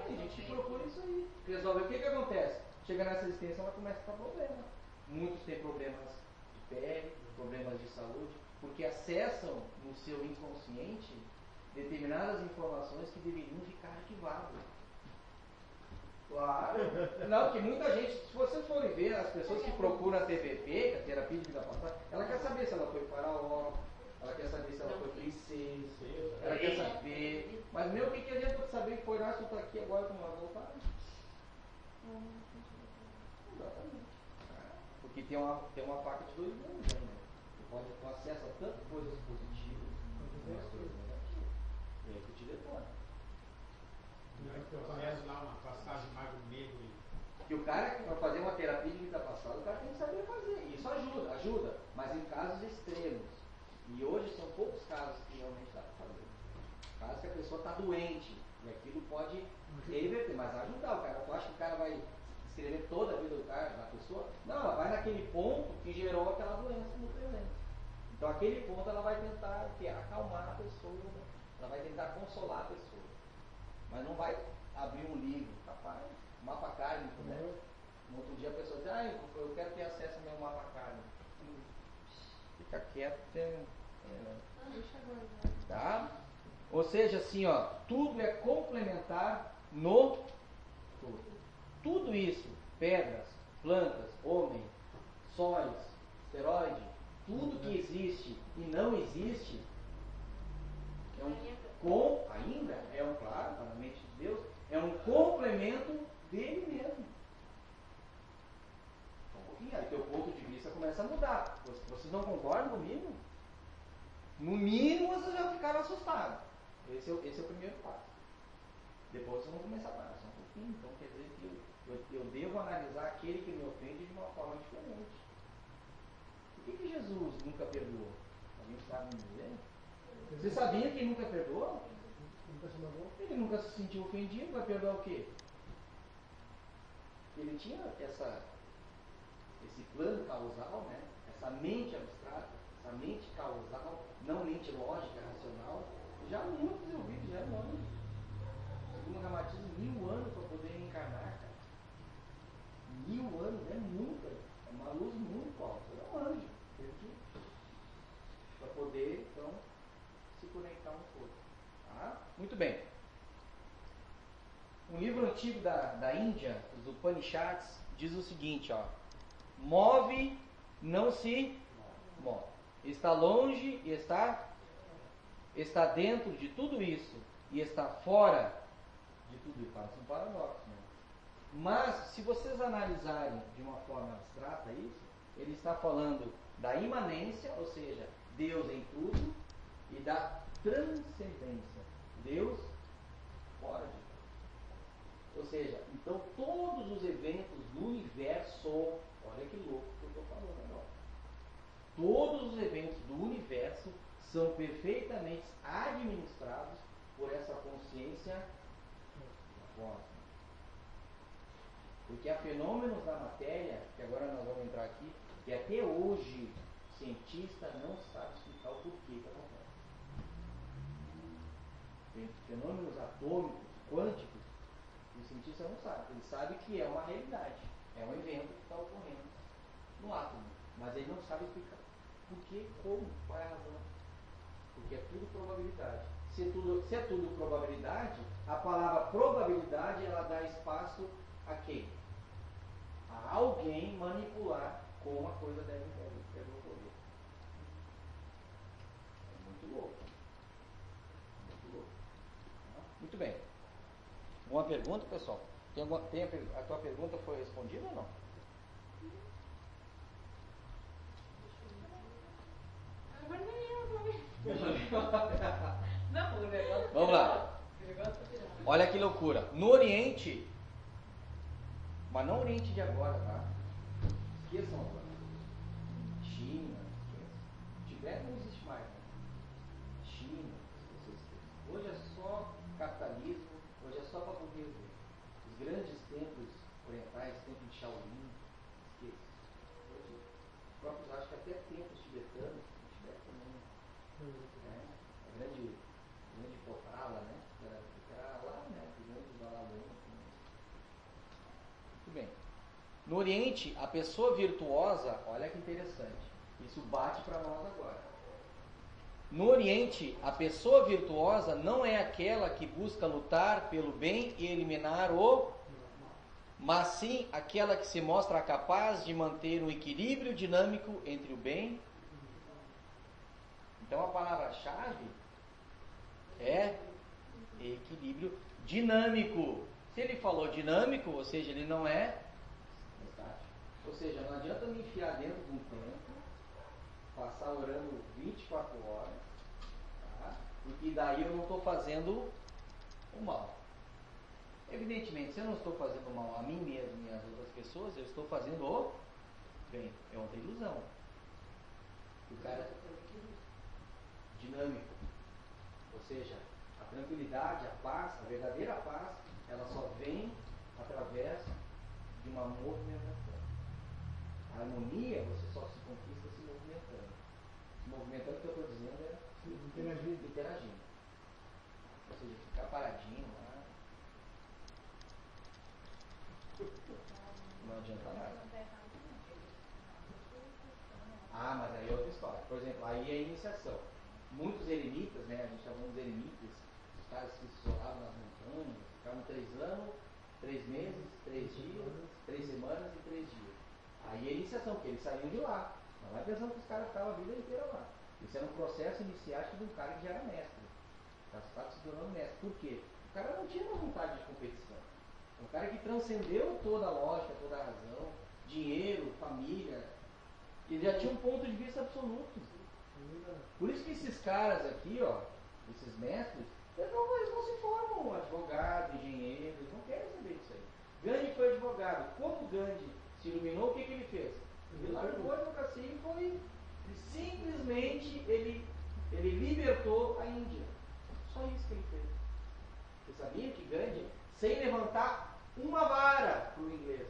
Tem gente que procura isso aí. Resolve. O que acontece? Chega nessa existência, ela começa a ficar problema. Muitos têm problemas de pele, problemas de saúde, porque acessam no seu inconsciente determinadas informações que deveriam ficar arquivadas. Claro. Não, porque muita gente, se vocês forem ver, as pessoas que procuram a TVP, que é a terapia de vida passada, ela quer saber se ela foi faraó, ela quer saber se ela foi princesa, ela quer saber. Mas o que adianta tu saber que foi lá, se tu está aqui agora, tu não vai voltar? Exatamente. Porque tem uma faca de dois mundos, né? Tu acessa tanto coisas positivas como as coisas negativas. E aí tu te detona. Eu conheço lá uma passagem Mago Negro. Que o cara, para fazer uma terapia de vida passada, o cara tem que saber fazer. Isso ajuda, mas em casos extremos. E hoje são poucos casos que realmente dá para fazer. Casos que a pessoa está doente, e aquilo pode reverter, mas ajudar o cara. Tu acha que o cara vai escrever toda a vida do cara, da pessoa? Não, ela vai naquele ponto que gerou aquela doença no presente. Então aquele ponto ela vai tentar acalmar a pessoa, ela vai tentar consolar a pessoa. Mas não vai abrir um livro, capaz, mapa kármico, né? No outro dia a pessoa diz, eu quero ter acesso ao meu mapa kármico. Fica quieto, tá? Ou seja, assim, ó, tudo é complementar no todo. Tudo isso, pedras, plantas, homem, sóis, asteroide, tudo que existe e não existe é claro, para a mente de Deus, é um complemento dele mesmo. Um pouquinho, aí teu ponto de vista começa a mudar. Vocês não concordam comigo? No mínimo vocês já ficaram assustados. Esse é o primeiro passo. Depois vocês vão começar a parar só um pouquinho. Então quer dizer que eu devo analisar aquele que me ofende de uma forma diferente. Por que Jesus nunca perdoou? Alguém sabe me dizer? Você sabia que ele nunca perdoou? Ele nunca se sentiu ofendido, vai perdoar o quê? Ele tinha esse plano causal, né? Essa mente abstrata, a mente causal, não mente lógica, racional, já muito desenvolvido, já é um anjo. Segundo o Ramatiz, 1000 anos para poder encarnar, cara. 1000 anos é muito, é uma luz muito alta, é um anjo. Para poder, então, se conectar um pouco. Tá? Muito bem. Um livro antigo da Índia, os Upanishads, diz o seguinte, ó. Move, não se move. Está longe e está dentro de tudo isso e está fora de tudo isso. Parece um paradoxo, né? Mas, se vocês analisarem de uma forma abstrata isso, ele está falando da imanência, ou seja, Deus em tudo, e da transcendência, Deus fora de tudo. Ou seja, então todos os eventos do universo, olha que louco que eu estou falando agora, todos os eventos do universo são perfeitamente administrados por essa consciência cósmica. Porque há fenômenos da matéria, que agora nós vamos entrar aqui, que até hoje o cientista não sabe explicar o porquê que acontece. Tem fenômenos atômicos, quânticos, que o cientista não sabe. Ele sabe que é uma realidade, é um evento que está ocorrendo no átomo, mas ele não sabe explicar por quê, como, qual é a razão. Porque é tudo probabilidade. Se é tudo probabilidade, a palavra probabilidade ela dá espaço a quem? A alguém manipular como a coisa deve ocorrer. É muito louco. Muito louco. Muito bem. Alguma pergunta, pessoal? A tua pergunta foi respondida ou não? Agora nem eu também. Não, o negócio. Vamos lá. Olha que loucura. No Oriente, mas não o Oriente de agora, tá? Esqueçam agora. China, Tibete não existe mais, né? China, hoje é só capitalismo, hoje é só para poder ver. Os grandes templos orientais, templo de Shaolin, esqueça. Hoje, os próprios, acho que até templos tibetanos, Tibete também, né? A grande Potala, né? Era lá, né? O grande Valadão. Muito bem. No Oriente, a pessoa virtuosa, olha que interessante, isso bate para nós agora. No Oriente, a pessoa virtuosa não é aquela que busca lutar pelo bem e eliminar o, mas sim aquela que se mostra capaz de manter um equilíbrio dinâmico entre o bem. Então a palavra-chave é equilíbrio dinâmico. Se ele falou dinâmico, ou seja, ele não é estático. Ou seja, não adianta me enfiar dentro de um templo, passar orando 24 horas, tá? Porque daí eu não estou fazendo o mal. Evidentemente, se eu não estou fazendo o mal a mim mesmo e às outras pessoas, eu estou fazendo o bem. É outra ilusão. O cara é dinâmico. Ou seja, a tranquilidade, a paz, a verdadeira paz, ela só vem através de uma movimentação. A harmonia você só se conquista se movimentando. Se movimentando, o que eu estou dizendo é interagindo. Ou seja, ficar paradinho lá não adianta nada. Ah, mas aí é outra história. Por exemplo, aí é a iniciação. Muitos eremitas, né? A gente está falando dos eremitas, os caras que se isolavam nas montanhas, ficavam 3 anos, 3 meses, 3 dias, 3 semanas e 3 dias. Aí é a iniciação, porque eles saíam de lá. Não vai pensando que os caras ficavam a vida inteira lá. Isso era um processo iniciático de um cara que já era mestre. Estava se tornando mestre. Por quê? O cara não tinha uma vontade de competição. É um cara que transcendeu toda a lógica, toda a razão, dinheiro, família. Ele já tinha um ponto de vista absoluto. Por isso que esses caras aqui, ó, esses mestres, eles não se formam advogado, engenheiro, eles não querem saber disso aí. Gandhi foi advogado. Como Gandhi se iluminou, o que ele fez? Ele largou a advocacia e foi. Simplesmente ele libertou a Índia. Só isso que ele fez. Você sabia que Gandhi, sem levantar uma vara para o inglês,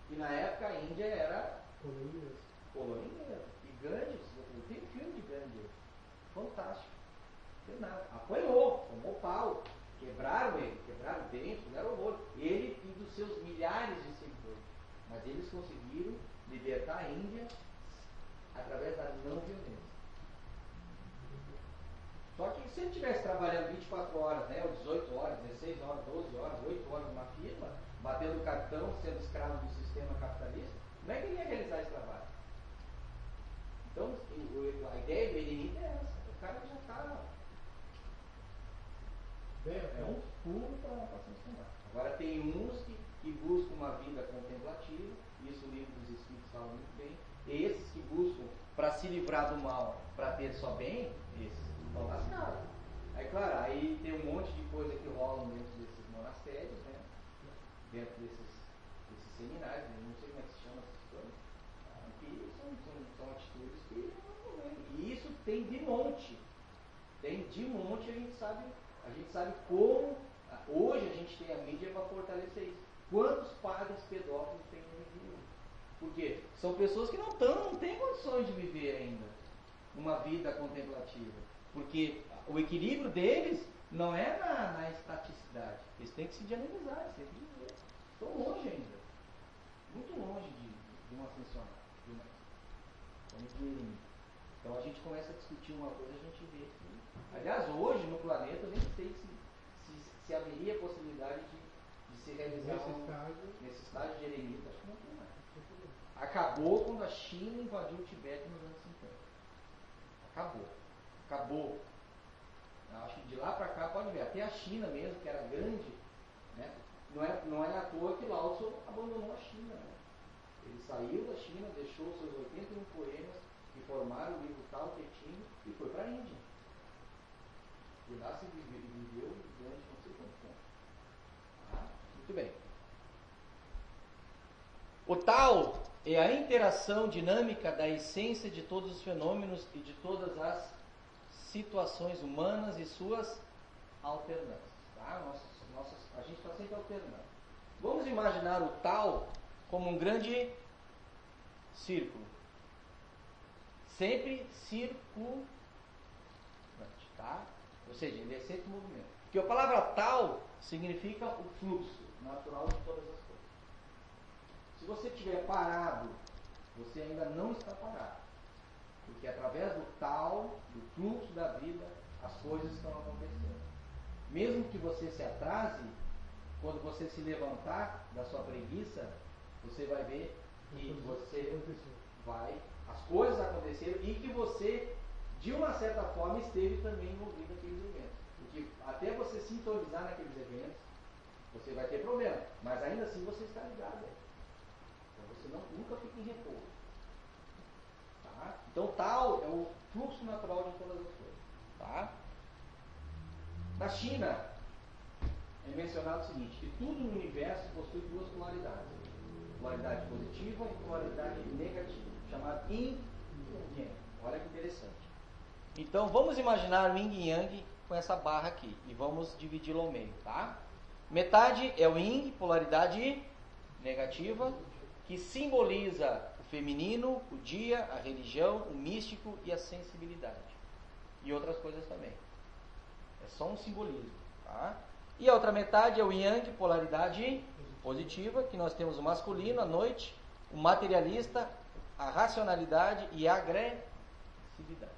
e na época a Índia era colônia inglesa. E Gandhi, o Tem um filme de grande, fantástico. Não tem nada. Apanhou, tomou pau, quebraram ele, quebraram o dente, fizeram horror. Ele e dos seus milhares de seguidores. Mas eles conseguiram libertar a Índia através da não violência. Só que se ele estivesse trabalhando 24 horas, né, ou 18 horas, 16 horas, 12 horas, 8 horas numa firma, batendo cartão, sendo escravo do sistema capitalista, como é que ele ia realizar esse trabalho? Então, a ideia do Eremita é essa. O cara já está... É um pulo para funcionar. Agora, tem uns que buscam uma vida contemplativa, isso o livro dos Espíritos fala muito bem. Esses que buscam para se livrar do mal, para ter só bem, esses estão lascados. Aí, claro, aí tem um monte de coisa que rolam dentro desses monastérios, né? Dentro desses seminários, não sei como é que se chama essas coisas, que são atitudes que não vêm. E isso tem de monte. Tem de monte, a gente sabe como. Hoje a gente tem a mídia para fortalecer isso. Quantos padres pedófilos tem no Brasil? Porque são pessoas que não têm condições de viver ainda uma vida contemplativa. Porque o equilíbrio deles não é na estaticidade. Eles têm que se diagonalizar, eles têm que viver. Estão longe ainda. Muito longe de uma funcionar. Então a gente começa a discutir uma coisa, a gente vê que. Aliás, hoje no planeta eu nem sei se haveria a possibilidade de se realizar nesse estágio de eremita, acho que não tem mais. Acabou quando a China invadiu o Tibete nos anos 50. Acabou. Eu acho que de lá para cá, pode ver, até a China mesmo, que era grande, né? Não é à toa que Lao Tzu abandonou a China. Né? Ele saiu da China, deixou seus 81 poemas que formaram o livro Tao Te Ching e foi para a Índia. E lá se viveu durante não sei quanto tempo. Muito bem. O Tao é a interação dinâmica da essência de todos os fenômenos e de todas as situações humanas e suas alternâncias. Tá? A gente está sempre alternando. Vamos imaginar o Tao como um grande círculo. Sempre circulante. Tá? Ou seja, ele é sempre em movimento. Porque a palavra Tao significa o fluxo natural de todas as coisas. Se você estiver parado, você ainda não está parado. Porque através do Tao, do fluxo da vida, as coisas estão acontecendo. Mesmo que você se atrase, quando você se levantar da sua preguiça, você vai ver que as coisas aconteceram e que você, de uma certa forma, esteve também envolvido naqueles eventos. Porque até você sintonizar naqueles eventos, você vai ter problema. Mas ainda assim você está ligado. Então você nunca fica em repouso. Tá? Então tal é o fluxo natural de todas as coisas. Tá? Na China, é mencionado o seguinte, que tudo no universo possui duas polaridades. Polaridade positiva e polaridade negativa, chamada Yin e Yang. Olha que interessante. Então vamos imaginar o Yin e Yang com essa barra aqui e vamos dividi-lo ao meio, tá? Metade é o Yin, polaridade negativa, que simboliza o feminino, o dia, a religião, o místico e a sensibilidade. E outras coisas também. É só um simbolismo, tá? E a outra metade é o Yang, polaridade positiva, que nós temos o masculino, a noite, o materialista, a racionalidade e a agressividade.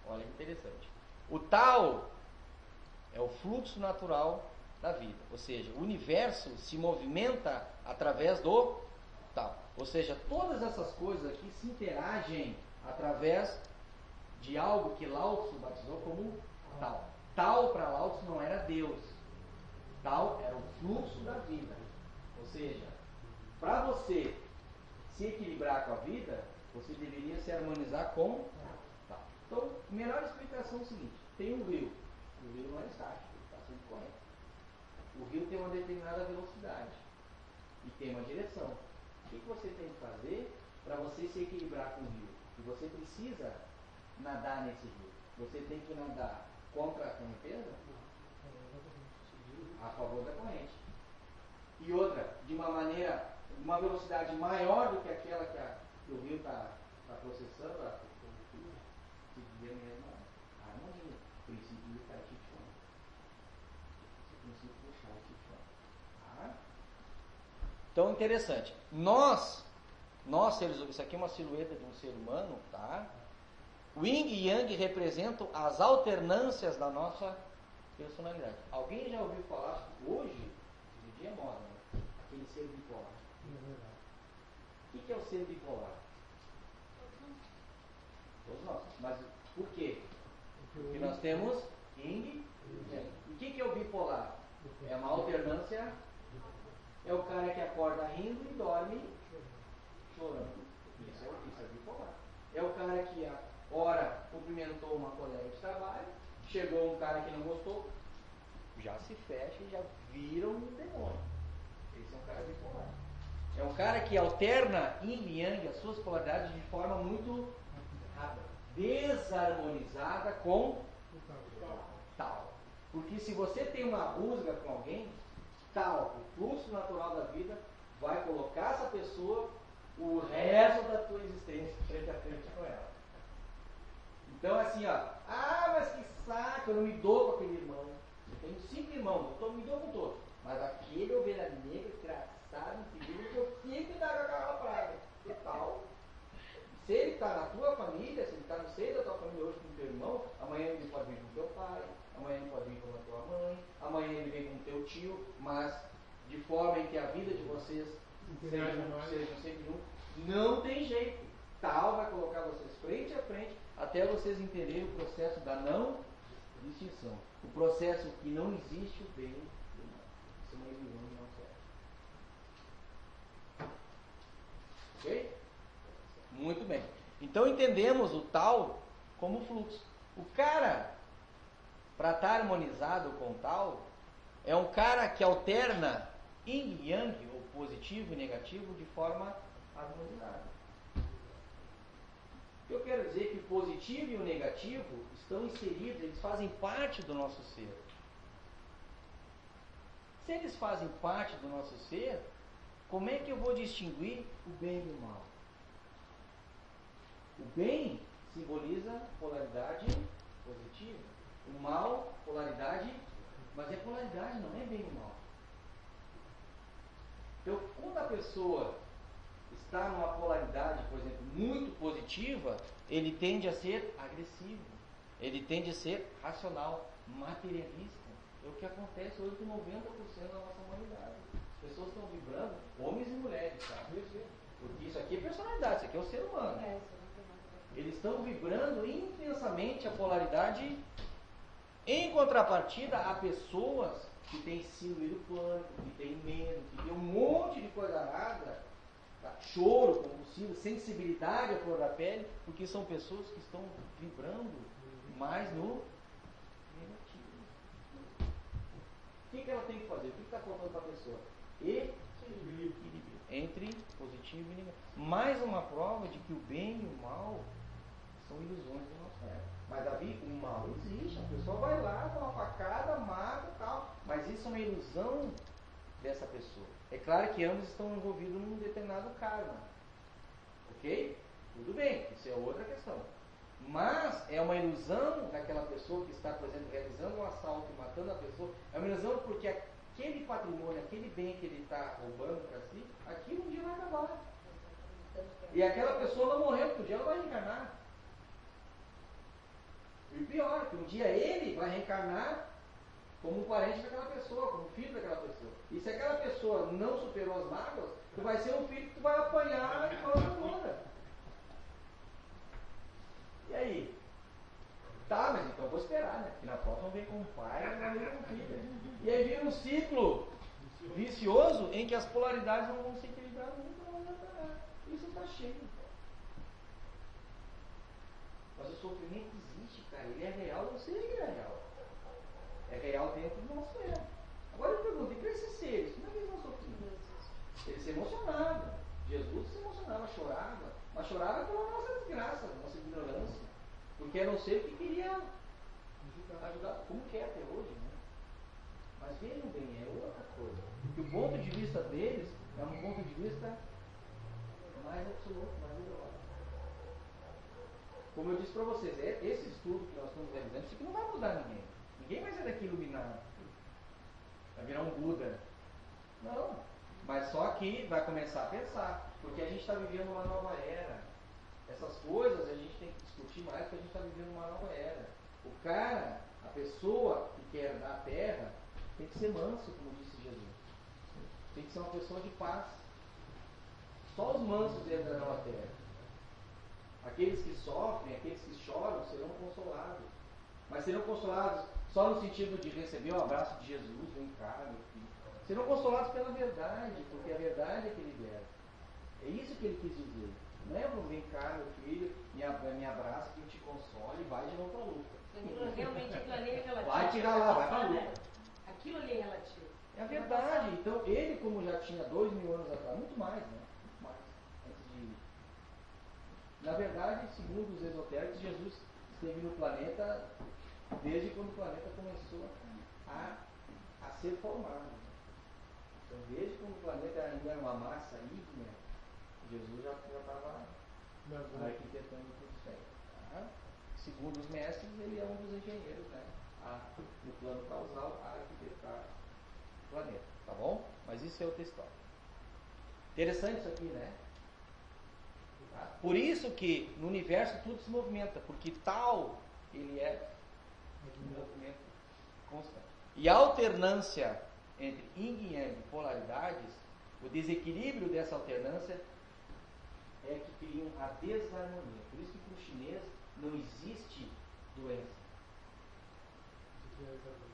Olha que interessante. O Tao é o fluxo natural da vida, ou seja, o universo se movimenta através do Tao. Ou seja, todas essas coisas aqui se interagem através de algo que Lao Tzu batizou como Tao. Tao para Lao Tzu não era Deus. Tao era o fluxo da vida. Ou seja, para você se equilibrar com a vida, você deveria se harmonizar com Tao. Então, a melhor explicação é o seguinte: tem um rio. O rio não é estático, ele está sempre correndo. O rio tem uma determinada velocidade e tem uma direção. O que você tem que fazer para você se equilibrar com o rio? E você precisa nadar nesse rio. Você tem que nadar contra a correnteza? A favor da corrente. E outra, de uma maneira, uma velocidade maior do que aquela que o rio está está processando a seguir a mesma harmonia. O princípio do Tai Chi Chuan. Esse princípio do Tai Chi Chuan. Tá? Então, interessante. Nós seres, isso aqui é uma silhueta de um ser humano, tá? O Yin e Yang representam as alternâncias da nossa personalidade. Alguém já ouviu falar, hoje em dia é moda, né? Aquele ser bipolar. O que é o ser bipolar? Todos nós. Mas por quê? Porque nós temos Yin e Yang. E o que é o bipolar? É uma alternância. É o cara que acorda rindo e dorme chorando. Isso é bipolar. É o cara que ora cumprimentou uma colega de trabalho, chegou um cara que não gostou, já se fecha e já vira um demônio. Esse é um cara bipolar. É um cara que alterna Yin e Yang, as suas polaridades, de forma muito rápida, desarmonizada com tal. Porque se você tem uma rusga com alguém, tal, o fluxo natural da vida vai colocar essa pessoa o resto da tua existência frente a frente com ela. Então assim, ó, mas que saco, eu não me dou com aquele irmão. Eu tenho 5 irmãos, eu me dou com todos. Mas aquele ovelha negra, desgraçado, infeliz, que eu fico da aquela praga. Que tal? Se ele está na tua família, se ele está no seio da tua família hoje com o teu irmão, amanhã ele pode vir com o teu pai, amanhã ele pode vir com a tua mãe, amanhã ele vem com o teu tio, mas de forma em que a vida de vocês sejam sempre juntos, não tem jeito. Tal vai colocar vocês frente a frente até vocês entenderem o processo da não distinção. O processo que não existe o bem e o mal. Isso é uma ilusão de não certo. Ok? Muito bem. Então entendemos o tal como fluxo. O cara, para estar harmonizado com o tal, é um cara que alterna Yin e Yang, ou positivo e negativo, de forma harmonizada. Eu quero dizer que o positivo e o negativo estão inseridos, eles fazem parte do nosso ser. Se eles fazem parte do nosso ser, como é que eu vou distinguir o bem e o mal? O bem simboliza polaridade positiva. O mal, polaridade, mas é polaridade, não é bem e mal. Então, quando a pessoa está numa polaridade, por exemplo, muito positiva, ele tende a ser agressivo, ele tende a ser racional, materialista. É o que acontece hoje com 90% da nossa humanidade. As pessoas estão vibrando, homens e mulheres, sabe? Porque isso aqui é personalidade, isso aqui é o ser humano. Eles estão vibrando intensamente a polaridade. Em contrapartida, há pessoas que têm síndrome do pânico, que têm medo, que têm um monte de coisa errada, tá? Choro compulsivo, sensibilidade à flor da pele, porque são pessoas que estão vibrando mais no negativo. O que ela tem que fazer? O que está faltando para a pessoa? Equilíbrio entre positivo e negativo. Mais uma prova de que o bem e o mal são ilusões do nosso ego. Mas Davi, o mal existe, a pessoa vai lá, dá uma facada, mata e tal. Mas isso é uma ilusão dessa pessoa. É claro que ambos estão envolvidos num determinado karma. Ok? Tudo bem, isso é outra questão. Mas é uma ilusão daquela pessoa que está, por exemplo, realizando um assalto e matando a pessoa. É uma ilusão porque aquele patrimônio, aquele bem que ele está roubando para si, aquilo um dia vai acabar. E aquela pessoa não morreu, porque um dia ela vai reencarnar. E pior, que um dia ele vai reencarnar como um parente daquela pessoa, como filho daquela pessoa. E se aquela pessoa não superou as mágoas, tu vai ser um filho que tu vai apanhar de forma toda. E aí? Tá, mas então eu vou esperar, né? Porque na próxima vem com o pai e na vem com o filho. E aí vira um ciclo vicioso em que as polaridades não vão se equilibrar nunca, não vai parar. Isso está cheio. Mas o sofrimento existe, cara. Ele é real, eu sei que ele é real. É real dentro do nosso ego. Agora eu pergunto, e para esses seres, como é que eles vão sofrer? Eles se emocionavam. Jesus se emocionava, chorava. Mas chorava pela nossa desgraça, nossa ignorância. Porque era um ser que queria ajudar, como quer até hoje, né? Mas vejam bem, é outra coisa. Porque o ponto de vista deles é um ponto de vista mais absoluto, mais elevado. como eu disse para vocês, esse estudo que nós estamos realizando, isso aqui não vai mudar ninguém. Ninguém vai sair daqui iluminado. Vai virar um Buda. Não. Mas só que vai começar a pensar. Porque a gente está vivendo uma nova era. Essas coisas a gente tem que discutir mais porque a gente está vivendo uma nova era. O cara, a pessoa que quer dar a terra, tem que ser manso, como disse Jesus. Tem que ser uma pessoa de paz. Só os mansos herdarão a terra. Aqueles que sofrem, aqueles que choram, serão consolados. Mas serão consolados só no sentido de receber o abraço de Jesus, vem cá, meu filho. Serão consolados pela verdade, porque a verdade é que libera. É isso que ele quis dizer. Não é vem cá, meu filho, me abraça, que eu te console e vai de novo para a luta. Realmente aquilo ali é relativo. Vai tirar lá, vai para a luta. Aquilo ali é relativo. É a verdade. Então, ele, como já tinha 2000 anos atrás, muito mais, né? Muito mais, antes de ir. Na verdade, segundo os esotéricos, Jesus esteve no planeta desde quando o planeta começou a ser formado. Então, desde quando o planeta ainda era uma massa ígnea, Jesus já estava arquitetando tudo isso aí. Tá? Segundo os mestres, ele é um dos engenheiros, né? No plano causal, a arquitetar o planeta. Tá bom? Mas isso é outra história. Interessante isso aqui, né? Tá? Por isso que no universo tudo se movimenta, porque tal ele é um movimento constante. E a alternância entre yin e yang, polaridades, o desequilíbrio dessa alternância é que criam a desarmonia. Por isso que para o chinês não existe doença.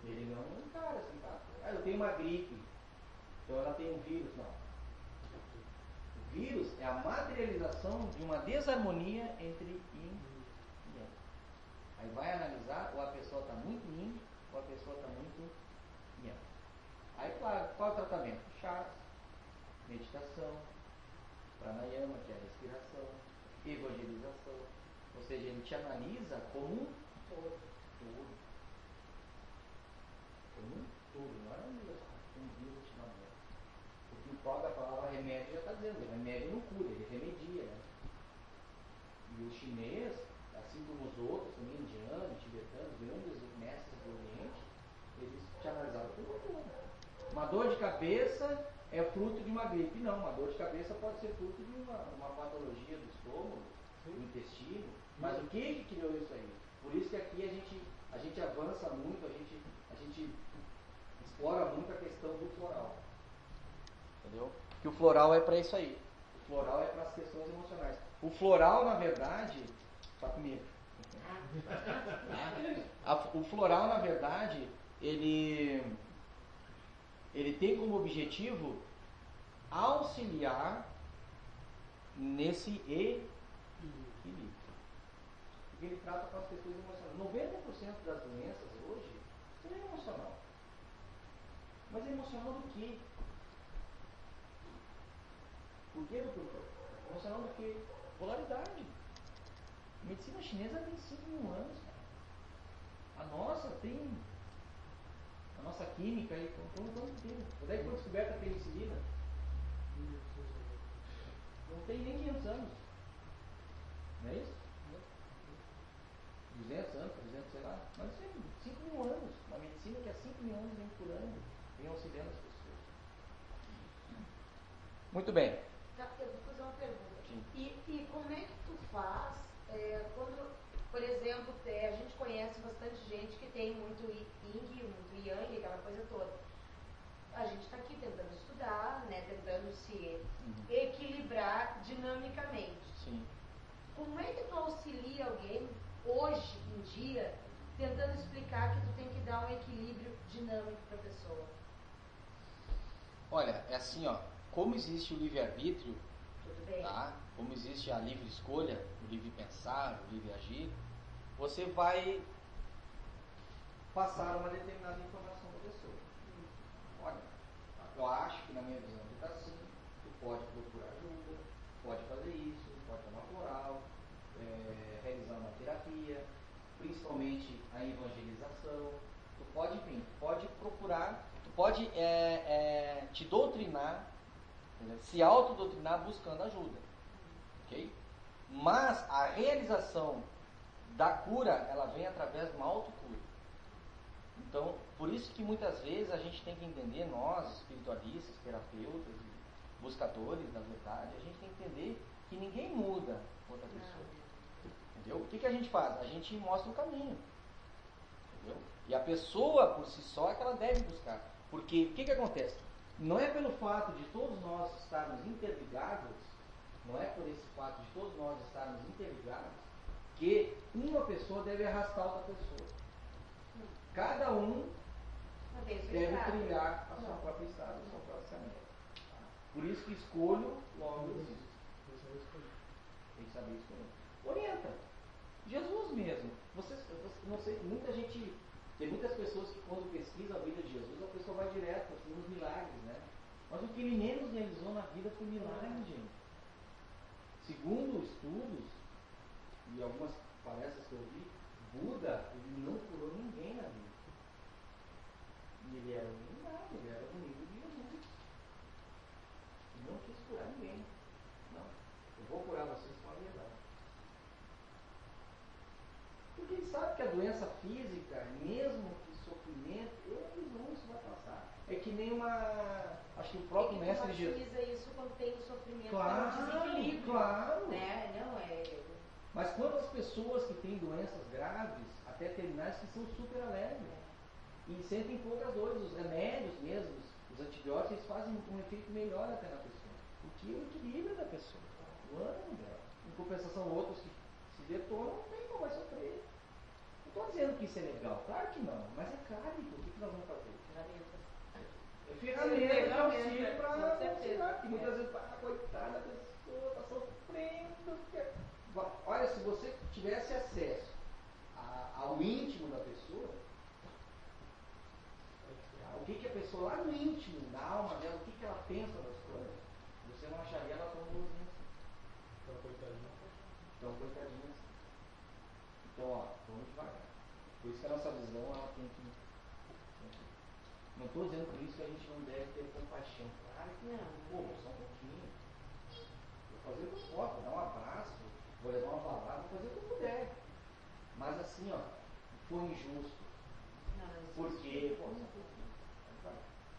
Ele não é um cara assim, tá? Eu tenho uma gripe, então ela tem um vírus. Não. O vírus é a materialização de uma desarmonia entre yin e yang. Aí vai analisar, ou a pessoa está muito yin, ou a pessoa está muito yang. Aí, claro, qual é o tratamento? Chás, meditação, pranayama, que é a respiração, evangelização. Ou seja, ele te analisa como um todo. Como um todo, não é um vírus na mão. Porque o próprio da palavra remédio já está dizendo, o remédio não cura, ele remedia. Né? E o chinês, assim como os outros, também indianos, tibetanos, grandes mestres do Oriente, eles te analisavam como um todo. Uma dor de cabeça é fruto de uma gripe. Não, uma dor de cabeça pode ser fruto de uma patologia do estômago, do intestino. Mas o que criou isso aí? Por isso que aqui a gente avança muito, a gente explora muito a questão do floral. Entendeu? Porque o floral é para isso aí. O floral é para as questões emocionais. O floral, na verdade, está comigo. O floral, na verdade, ele tem como objetivo auxiliar nesse equilíbrio. Porque ele trata com as questões emocionais. 90% das doenças hoje é emocional. Mas é emocional do quê? Por quê, doutor? Emocional do quê? Polaridade. A medicina chinesa tem 5.000 anos. Cara. A nossa química aí, quanto tempo? Quando é que foi descoberta a penicilina? Não tem nem 500 anos. Não é isso? 200 anos, 300, sei lá. Mas isso é 5.000 anos. Uma medicina que há 5.000 anos vem curando, vem auxiliando as pessoas. Muito bem. Tá, eu vou fazer uma pergunta. Sim. E como é que tu faz quando, por exemplo, a gente conhece bastante gente que tem muito yin, muito yang, aquela coisa toda. A gente está aqui tentando estudar, né, tentando se equilibrar dinamicamente. Sim. Como é que tu auxilia alguém, hoje em dia, tentando explicar que tu tem que dar um equilíbrio dinâmico para a pessoa? Olha, é assim, ó. Como existe o livre-arbítrio, Tudo bem? tá? Como existe a livre escolha, o livre pensar, o livre agir, você vai passar uma determinada informação para a pessoa. Olha, eu acho que na minha visão tu está assim, tu pode procurar ajuda, pode fazer isso, pode tomar floral, realizar uma terapia, principalmente a evangelização. Tu pode vir, pode procurar, tu pode te doutrinar, entendeu? Se autodoutrinar buscando ajuda. Ok? Mas a realização da cura, ela vem através de uma autocura. Então, por isso que muitas vezes a gente tem que entender, nós, espiritualistas, terapeutas, buscadores da verdade, a gente tem que entender que ninguém muda outra pessoa. Entendeu? O que a gente faz? A gente mostra o caminho. Entendeu? E a pessoa, por si só, é que ela deve buscar. Porque o que acontece? Não é pelo fato de todos nós estarmos interligados, não é por esse fato de todos nós estarmos interligados, que uma pessoa deve arrastar outra pessoa. Cada um deve trilhar a sua própria estrada, a sua própria caminhada. Por isso que escolho, logo existo. Tem que saber escolher. Orienta. Jesus mesmo. Vocês, não sei, muita gente, tem muitas pessoas que quando pesquisam a vida de Jesus, a pessoa vai direto assim, nos milagres, né? Mas o que ele menos realizou na vida foi milagre, gente. Segundo estudos e algumas palestras que eu vi, Buda, ele não curou ninguém na vida. E ele era um milagre, ele era do nível de Jesus. E não quis curar ninguém. Não. Eu vou curar vocês com a verdade. Porque ele sabe que a doença física, mesmo que sofrimento, ele não, isso vai passar. É que nem uma... Acho que o próprio mestre Jesus... isso quando tem o sofrimento, claro, tem um desequilíbrio. Claro. Né? Não, Mas quantas pessoas que têm doenças graves, até terminais, que são super alegres e sentem poucas dores, os remédios mesmo, os antibióticos, eles fazem um efeito melhor até na pessoa, porque é o equilíbrio da pessoa, o ânimo dela. Em compensação, outros que se detonam, não tem como vai sofrer. Não estou dizendo que isso é legal, claro que não, mas é cálico. O que nós vamos fazer? É ferramenta para auxílio para auxiliar, que muitas vezes, coitada da pessoa, está sofrendo. Olha, se você tivesse acesso ao íntimo da pessoa, o que a pessoa lá no íntimo, na alma dela, o que ela pensa das coisas, você não acharia ela tão boazinha assim. Tão coitadinha assim. Então, ó, vamos devagar. Por isso que a nossa visão, ela tem que... Não estou dizendo por isso que a gente não deve ter compaixão. Claro que não. Pô, só um pouquinho. Vou fazer o que eu posso, vou dar um abraço, vou levar uma palavra, vou fazer o que eu puder. Mas assim, ó, foi injusto. Porque, pô, só um pouquinho.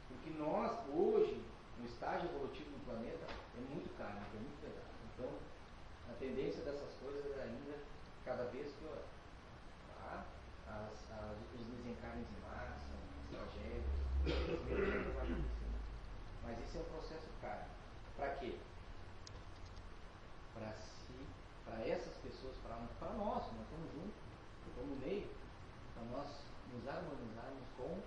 Porque nós, hoje, no estágio evolutivo do planeta, é muito kármico, é muito pesado. Então, a tendência dessas coisas é ainda cada vez pior. Tá? Os desencarnes em massa, as tragédias, mas esse é um processo kármico. Para quê? Para essas pessoas, para nós estamos juntos, estamos no meio, para nós nos harmonizarmos com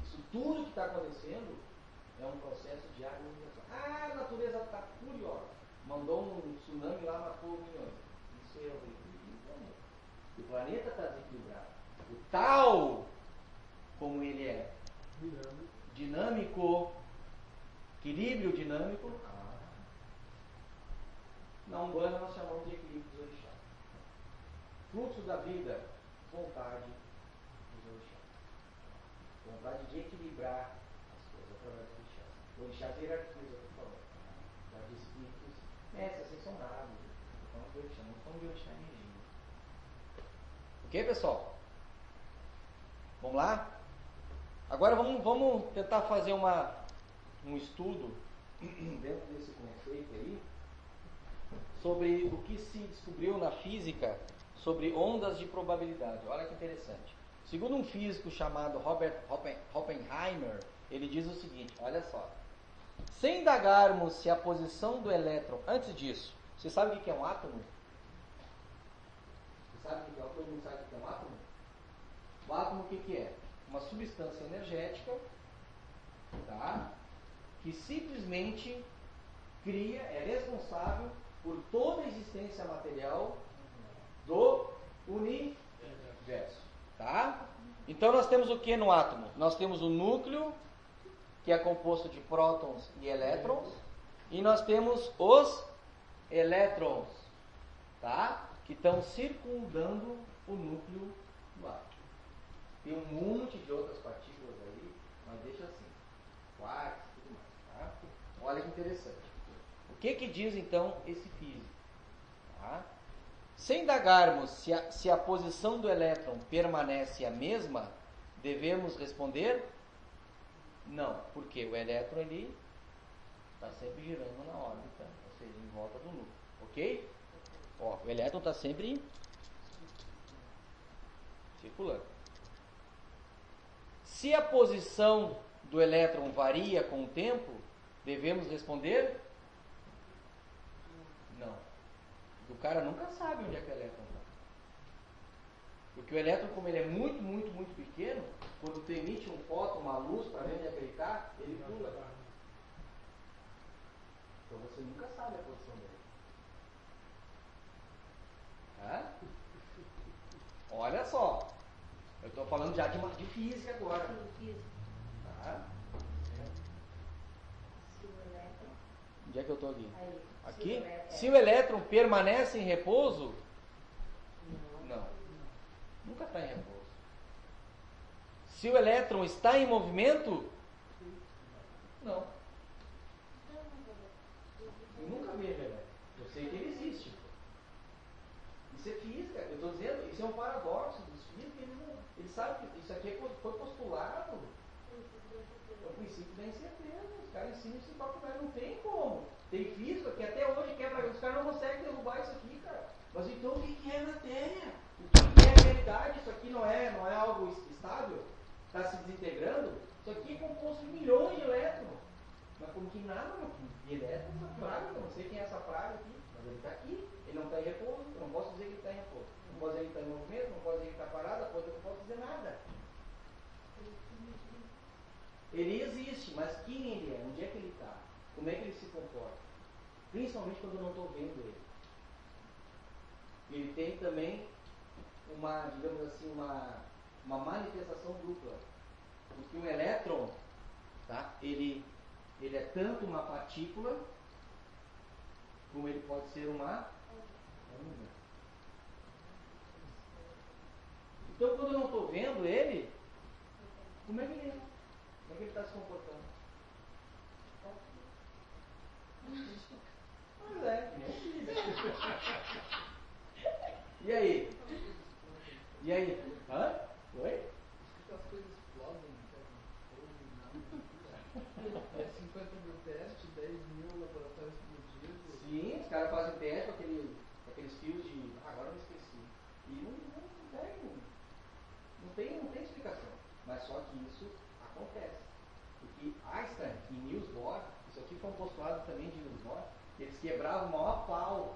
isso tudo que está acontecendo é um processo de harmonização. A natureza está curiosa. Mandou um tsunami lá, matou milhões. Isso é o equilíbrio do planeta. O planeta está desequilibrado. O tal, como ele é dinâmico, equilíbrio dinâmico, na Umbanda nós chamamos de equilíbrio dos orixás. Fluxo da vida, vontade dos orixás. Vontade de equilibrar as coisas através dos orixás. O orixás hierarquiza, por favor. Já de espíritos, vocês são nada. Estamos de orixá, não estamos de orixá energia. Ok, pessoal? Vamos lá? Agora vamos tentar fazer um estudo dentro desse conceito aí sobre o que se descobriu na física sobre ondas de probabilidade. Olha que interessante. Segundo um físico chamado Robert Oppenheimer, ele diz o seguinte, olha só. Se indagarmos se a posição do elétron... Antes disso, você sabe o que é um átomo? Você sabe o que é? Todo mundo sabe o que é um átomo? O átomo o que é? Uma substância energética, tá? Que simplesmente cria, é responsável por toda a existência material do universo, tá? Então nós temos o que no átomo? Nós temos o núcleo, que é composto de prótons e elétrons, e nós temos os elétrons, tá? Que estão circundando o núcleo do átomo. Tem um monte de outras partículas aí, mas deixa assim, quarks e tudo mais, tá? Olha que interessante. que diz então esse físico? Tá? Se indagarmos se a posição do elétron permanece a mesma, devemos responder não, porque o elétron ele está sempre girando na órbita, ou seja, em volta do núcleo, ok? Ó, o elétron está sempre circulando. Se a posição do elétron varia com o tempo, devemos responder não. O cara nunca sabe onde é que o elétron está. Porque o elétron, como ele é muito, muito, muito pequeno, quando tu emite um fóton, uma luz para ver onde é que ele está, ele pula. Então você nunca sabe a posição dele. Tá? Olha só. Eu estou falando já de física agora. Tá? Onde é que eu estou aqui? Aqui? Se o elétron permanece em repouso, não. Nunca está em repouso. Se o elétron está em movimento, não. Eu nunca vejo elétron. Eu sei que ele existe. Isso é física. Eu estou dizendo, isso é um paradoxo dos físicos. Eles sabem que isso aqui foi postulado. É o princípio da incerteza. Os caras ensinam isso em faculdade. Não tem como. Tem física que até hoje quebra. Os caras não conseguem derrubar isso aqui, cara. Mas então o que é matéria? O que é a realidade? Isso aqui não é algo estável? Está se desintegrando? Isso aqui é composto de milhões de elétrons. Mas como que nada, meu filho? E elétron é uma praga. Eu não sei quem é essa praga aqui. Mas ele está aqui. Ele não está em repouso. Eu não posso dizer que ele está em repouso. Não posso dizer que ele está em movimento. Não posso dizer que ele está parado. Eu não posso dizer nada. Ele existe, mas quem ele é? Onde é que ele está? Como é que ele se comporta? Principalmente quando eu não estou vendo ele. Ele tem também uma, digamos assim, uma manifestação dupla. Porque o elétron, tá? Ele é tanto uma partícula, como ele pode ser uma onda. Então, quando eu não estou vendo ele, como é que ele é? Como é que ele está se comportando? Pois é, que nem física. E aí? E aí? Hã? Oi? As coisas explodem, é 50 mil testes, 10 mil laboratórios explodidos. Sim, os caras fazem teste com aqueles fios de. Agora eu me esqueci. E não tem explicação. Mas só que isso acontece. Porque Einstein e Niels Bohr, isso aqui foi um postulado também de Niels Bohr, eles quebravam o maior pau.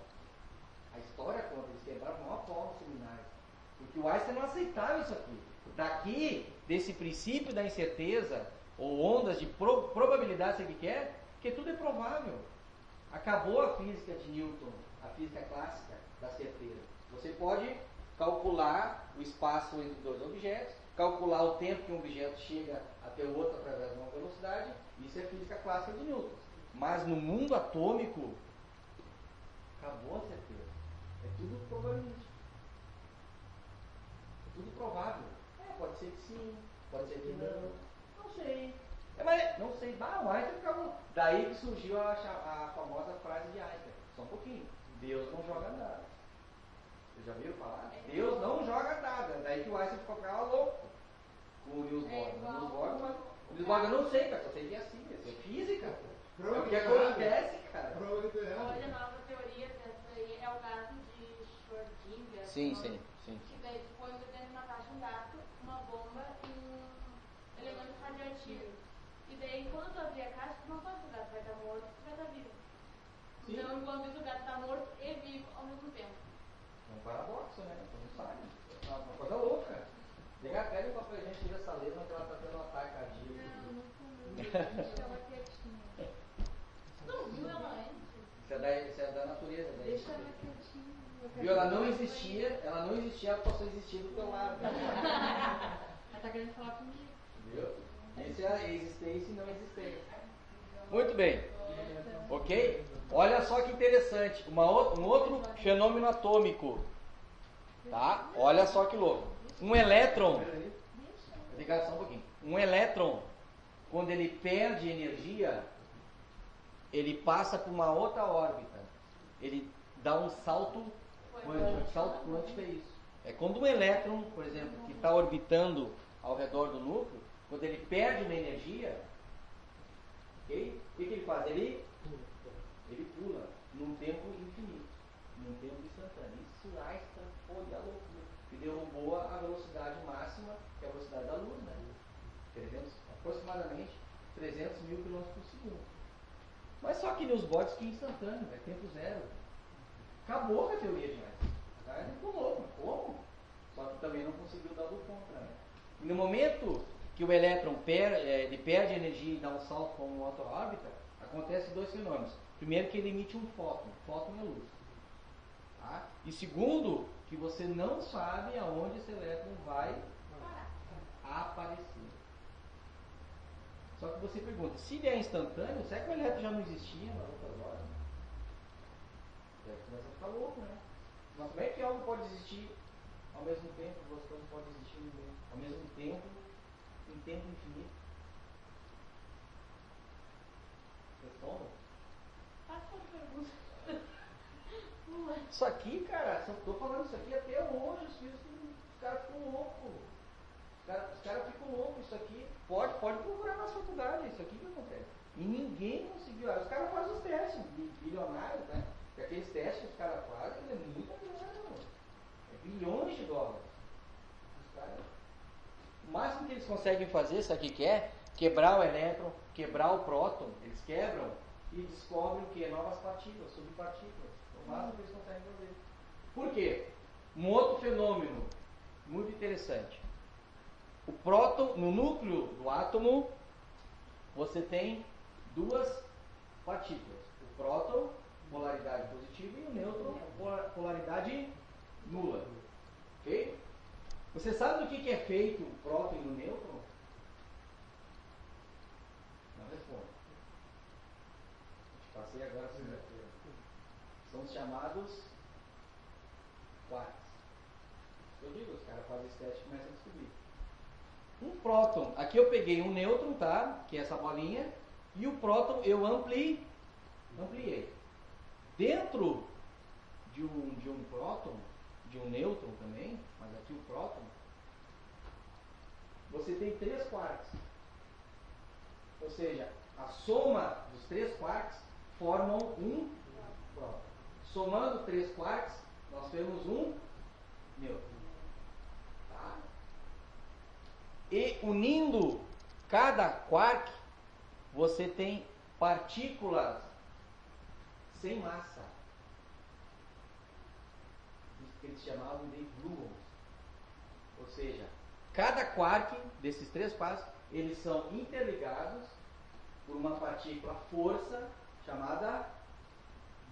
A história conta, eles quebravam o maior pau nos seminários. Porque o Einstein não aceitava isso aqui. Daqui, desse princípio da incerteza, ou ondas de probabilidade, sabe o que é? Porque tudo é provável. Acabou a física de Newton, a física clássica da certeza. Você pode calcular o espaço entre dois objetos, calcular o tempo que um objeto chega até o outro através de uma velocidade. Isso é física clássica de Newton. Mas no mundo atômico, acabou a certeza. É tudo probabilístico. É tudo provável. Pode ser que sim, pode ser que não. Não sei. Mas não sei. O Einstein ficava. Daí que surgiu a famosa frase de Einstein. Só um pouquinho. Deus não joga nada. Você já viu falar? Deus não joga nada. Daí que o Einstein ficou louco com o Niels Bohr. O Niels Bohr eu não sei, cara. Só sei que é assim. Isso é física. É o que acontece, cara. Olha, a nova teoria dessa aí é o gato de Schrödinger. Sim. Que daí tu põe dentro de uma caixa um gato, uma bomba e um elemento radioativo. E daí quando tu abrir a caixa, tu não sabe se o gato vai estar morto ou se vai estar vivo. Sim. Então enquanto isso o gato está morto e vivo ao mesmo tempo. É um paradoxo, né? Tu não sabe. É uma coisa louca. Pega o papel gente tira essa lesma que ela está tendo um ataque cardíaco. Ela quietinha. Tu não viu ela antes? Isso é da natureza. Deixa ela quietinha. Viu? Ela não existia, ela passou a existir do teu lado. Ela tá querendo falar comigo. Viu? Isso é a existência e não existência. Muito bem. Ok? Olha só que interessante. Um outro fenômeno atômico. Tá? Olha só que louco. Um elétron. Ligar só um pouquinho. Um elétron, quando ele perde energia, ele passa por uma outra órbita. Ele dá um salto quântico. O salto quântico é isso. É quando um elétron, por exemplo, que está orbitando ao redor do núcleo, quando ele perde uma energia, ok? O que ele faz? Ele pula num tempo infinito, num tempo instantâneo. Isso Einstein foi a loucura. E derrubou a velocidade máxima, que é a velocidade da luz, né? Aproximadamente 300 mil km por segundo. Mas só que nos bodes que é instantâneo, é tempo zero. Acabou com a teoria de Einstein. Tá? Ele ficou louco, mas como? Só que também não conseguiu dar do contra. Né? E no momento que o elétron ele perde energia e dá um salto para uma outra órbita, acontece dois fenômenos. Primeiro, que ele emite um fóton. Fóton é luz. Tá? E segundo, que você não sabe aonde esse elétron vai aparecer. Só que você pergunta, se ele é instantâneo, será que o elétron já não existia nas outras horas? Deve começar a ficar louco, né? Mas como é que algo pode existir ao mesmo tempo, duas coisas podem existir ao mesmo tempo, em tempo infinito? Responda. Faça uma pergunta. Isso aqui, cara, eu tô falando isso aqui até hoje, os caras ficam loucos. Os caras ficam loucos, isso aqui. Pode procurar na faculdade, isso aqui que acontece. E ninguém conseguiu. Os caras fazem os testes, bilionários, né? Porque aqueles testes que os caras fazem, é muita grana, mano. É bilhões de dólares. O máximo que eles conseguem fazer, sabe o que é? Quebrar o elétron, quebrar o próton, eles quebram e descobrem o que? Novas partículas, subpartículas. É o máximo que eles conseguem fazer. Por quê? Um outro fenômeno muito interessante. O próton, no núcleo do átomo, você tem duas partículas. O próton, polaridade positiva, e o nêutron, polaridade nula. Ok? Você sabe do que é feito o próton e o nêutron? Não responde. Passei agora a segunda-feira. São os chamados quarks. Eu digo, os caras fazem esse teste e começam a descobrir. Um próton, aqui eu peguei um nêutron, tá? Que é essa bolinha, e o próton eu ampliei. Dentro de um próton, de um nêutron também, mas aqui o próton, você tem 3 quarks. Ou seja, a soma dos 3 quarks formam um próton. Somando 3 quarks, nós temos um nêutron. Tá? E unindo cada quark, você tem partículas sem massa. Isso que eles chamavam de gluons. Ou seja, cada quark desses 3 quarks, eles são interligados por uma partícula força chamada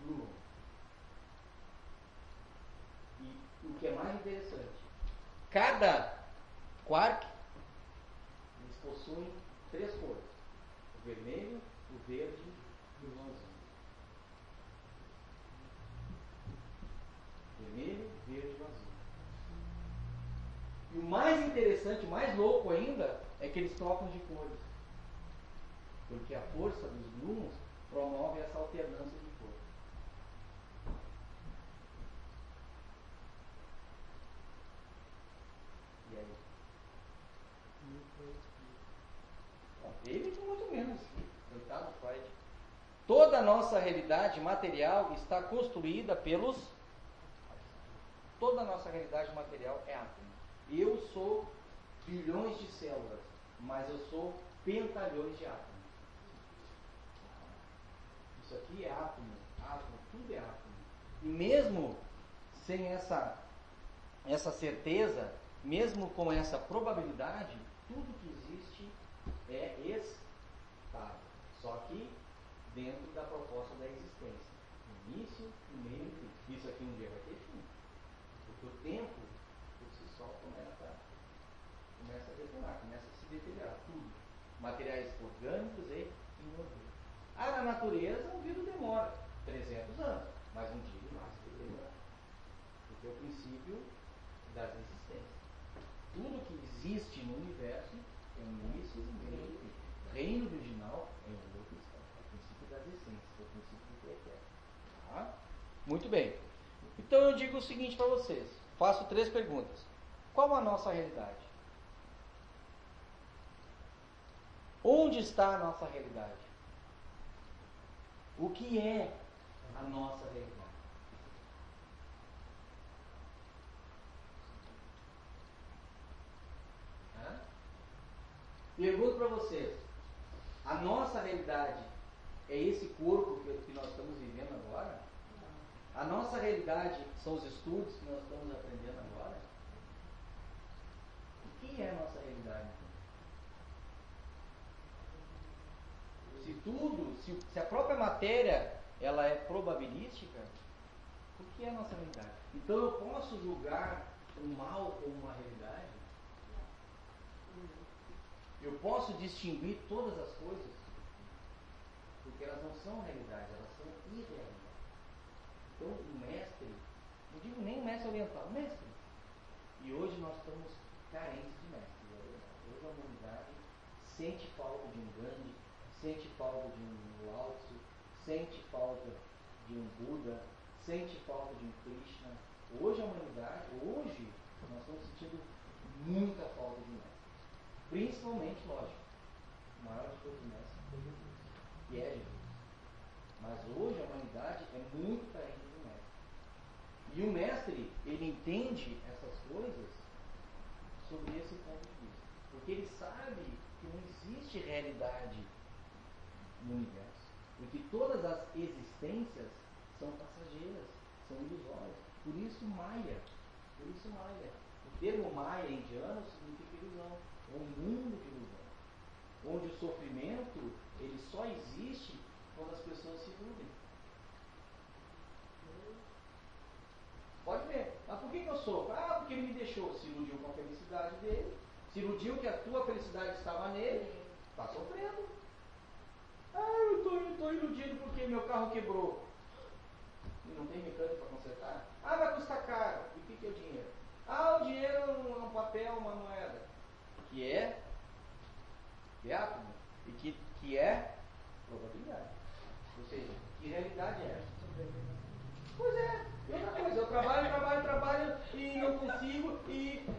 gluon. E o que é mais interessante, cada quark, eles possuem 3 cores: o vermelho, o verde e o azul. Vermelho, verde e azul. E o mais interessante, o mais louco ainda, é que eles trocam de cores. Porque a força dos gluons promove essa alternância de cor. E aí? Ele que muito menos. Coitado Freud. Toda a nossa realidade material está construída pelos... Toda a nossa realidade material é átomo. Eu sou bilhões de células, mas eu sou pentalhões de átomos. Isso aqui é átomo, tudo é átomo. E mesmo sem essa certeza, mesmo com essa probabilidade, tudo que existe é estável. Só que dentro da proposta da existência. Início, meio e fim. Isso aqui um dia vai ter fim. Porque o tempo, por si só, começa a detonar, começa a se deteriorar. Tudo. Materiais orgânicos e inorgânicos. Na natureza, o vidro demora 300 anos, mas um dia mais que demorar. Porque é o princípio das existências. Tudo que existe no universo é um início e meio e fim. Reino virginal é um outro estado. É o princípio da das essências, é o princípio do que é eterno. Tá? Muito bem. Então eu digo o seguinte para vocês. Faço 3 perguntas. Qual a nossa realidade? Onde está a nossa realidade? O que é a nossa realidade? Pergunto para vocês, a nossa realidade é esse corpo que nós estamos vivendo agora? A nossa realidade são os estudos que nós estamos aprendendo agora? O que é a nossa realidade? Se a própria matéria ela é probabilística, o que é a nossa realidade? Então eu posso julgar o mal como uma realidade? Eu posso distinguir todas as coisas? Porque elas não são realidade, elas são irrealidade. Então o mestre, não digo nem o mestre oriental, o mestre. E hoje nós estamos carentes de mestre, é verdade. Hoje a humanidade sente falta de um Gandhi, sente falta de um Lao Tzu, sente falta de um Buda, sente falta de um Krishna. Hoje a humanidade, hoje nós estamos sentindo muita falta de mestre. Principalmente, lógico, o maior de todos os mestres foi Jesus, e é Jesus. Mas hoje a humanidade é muito carente do mestre. E o mestre, ele entende essas coisas sobre esse ponto de vista. Porque ele sabe que não existe realidade no universo. Porque todas as existências são passageiras, são ilusórias. Por isso Maya. O termo Maya indiano significa ilusão. É um mundo de ilusão. Onde o sofrimento, ele só existe quando as pessoas se iludem. Pode ver. Mas por que eu sofro? Ah, porque ele me deixou. Se iludiu com a felicidade dele. Se iludiu que a tua felicidade estava nele. Está sofrendo. Ah, eu estou iludido porque meu carro quebrou. E não tem mecânico para consertar. Ah, vai custar caro. E o que é o dinheiro? Ah, o dinheiro é um papel, uma moeda. Que é átomo. E que é probabilidade. Ou seja, que realidade é essa? Pois é. E outra coisa, eu trabalho e não consigo,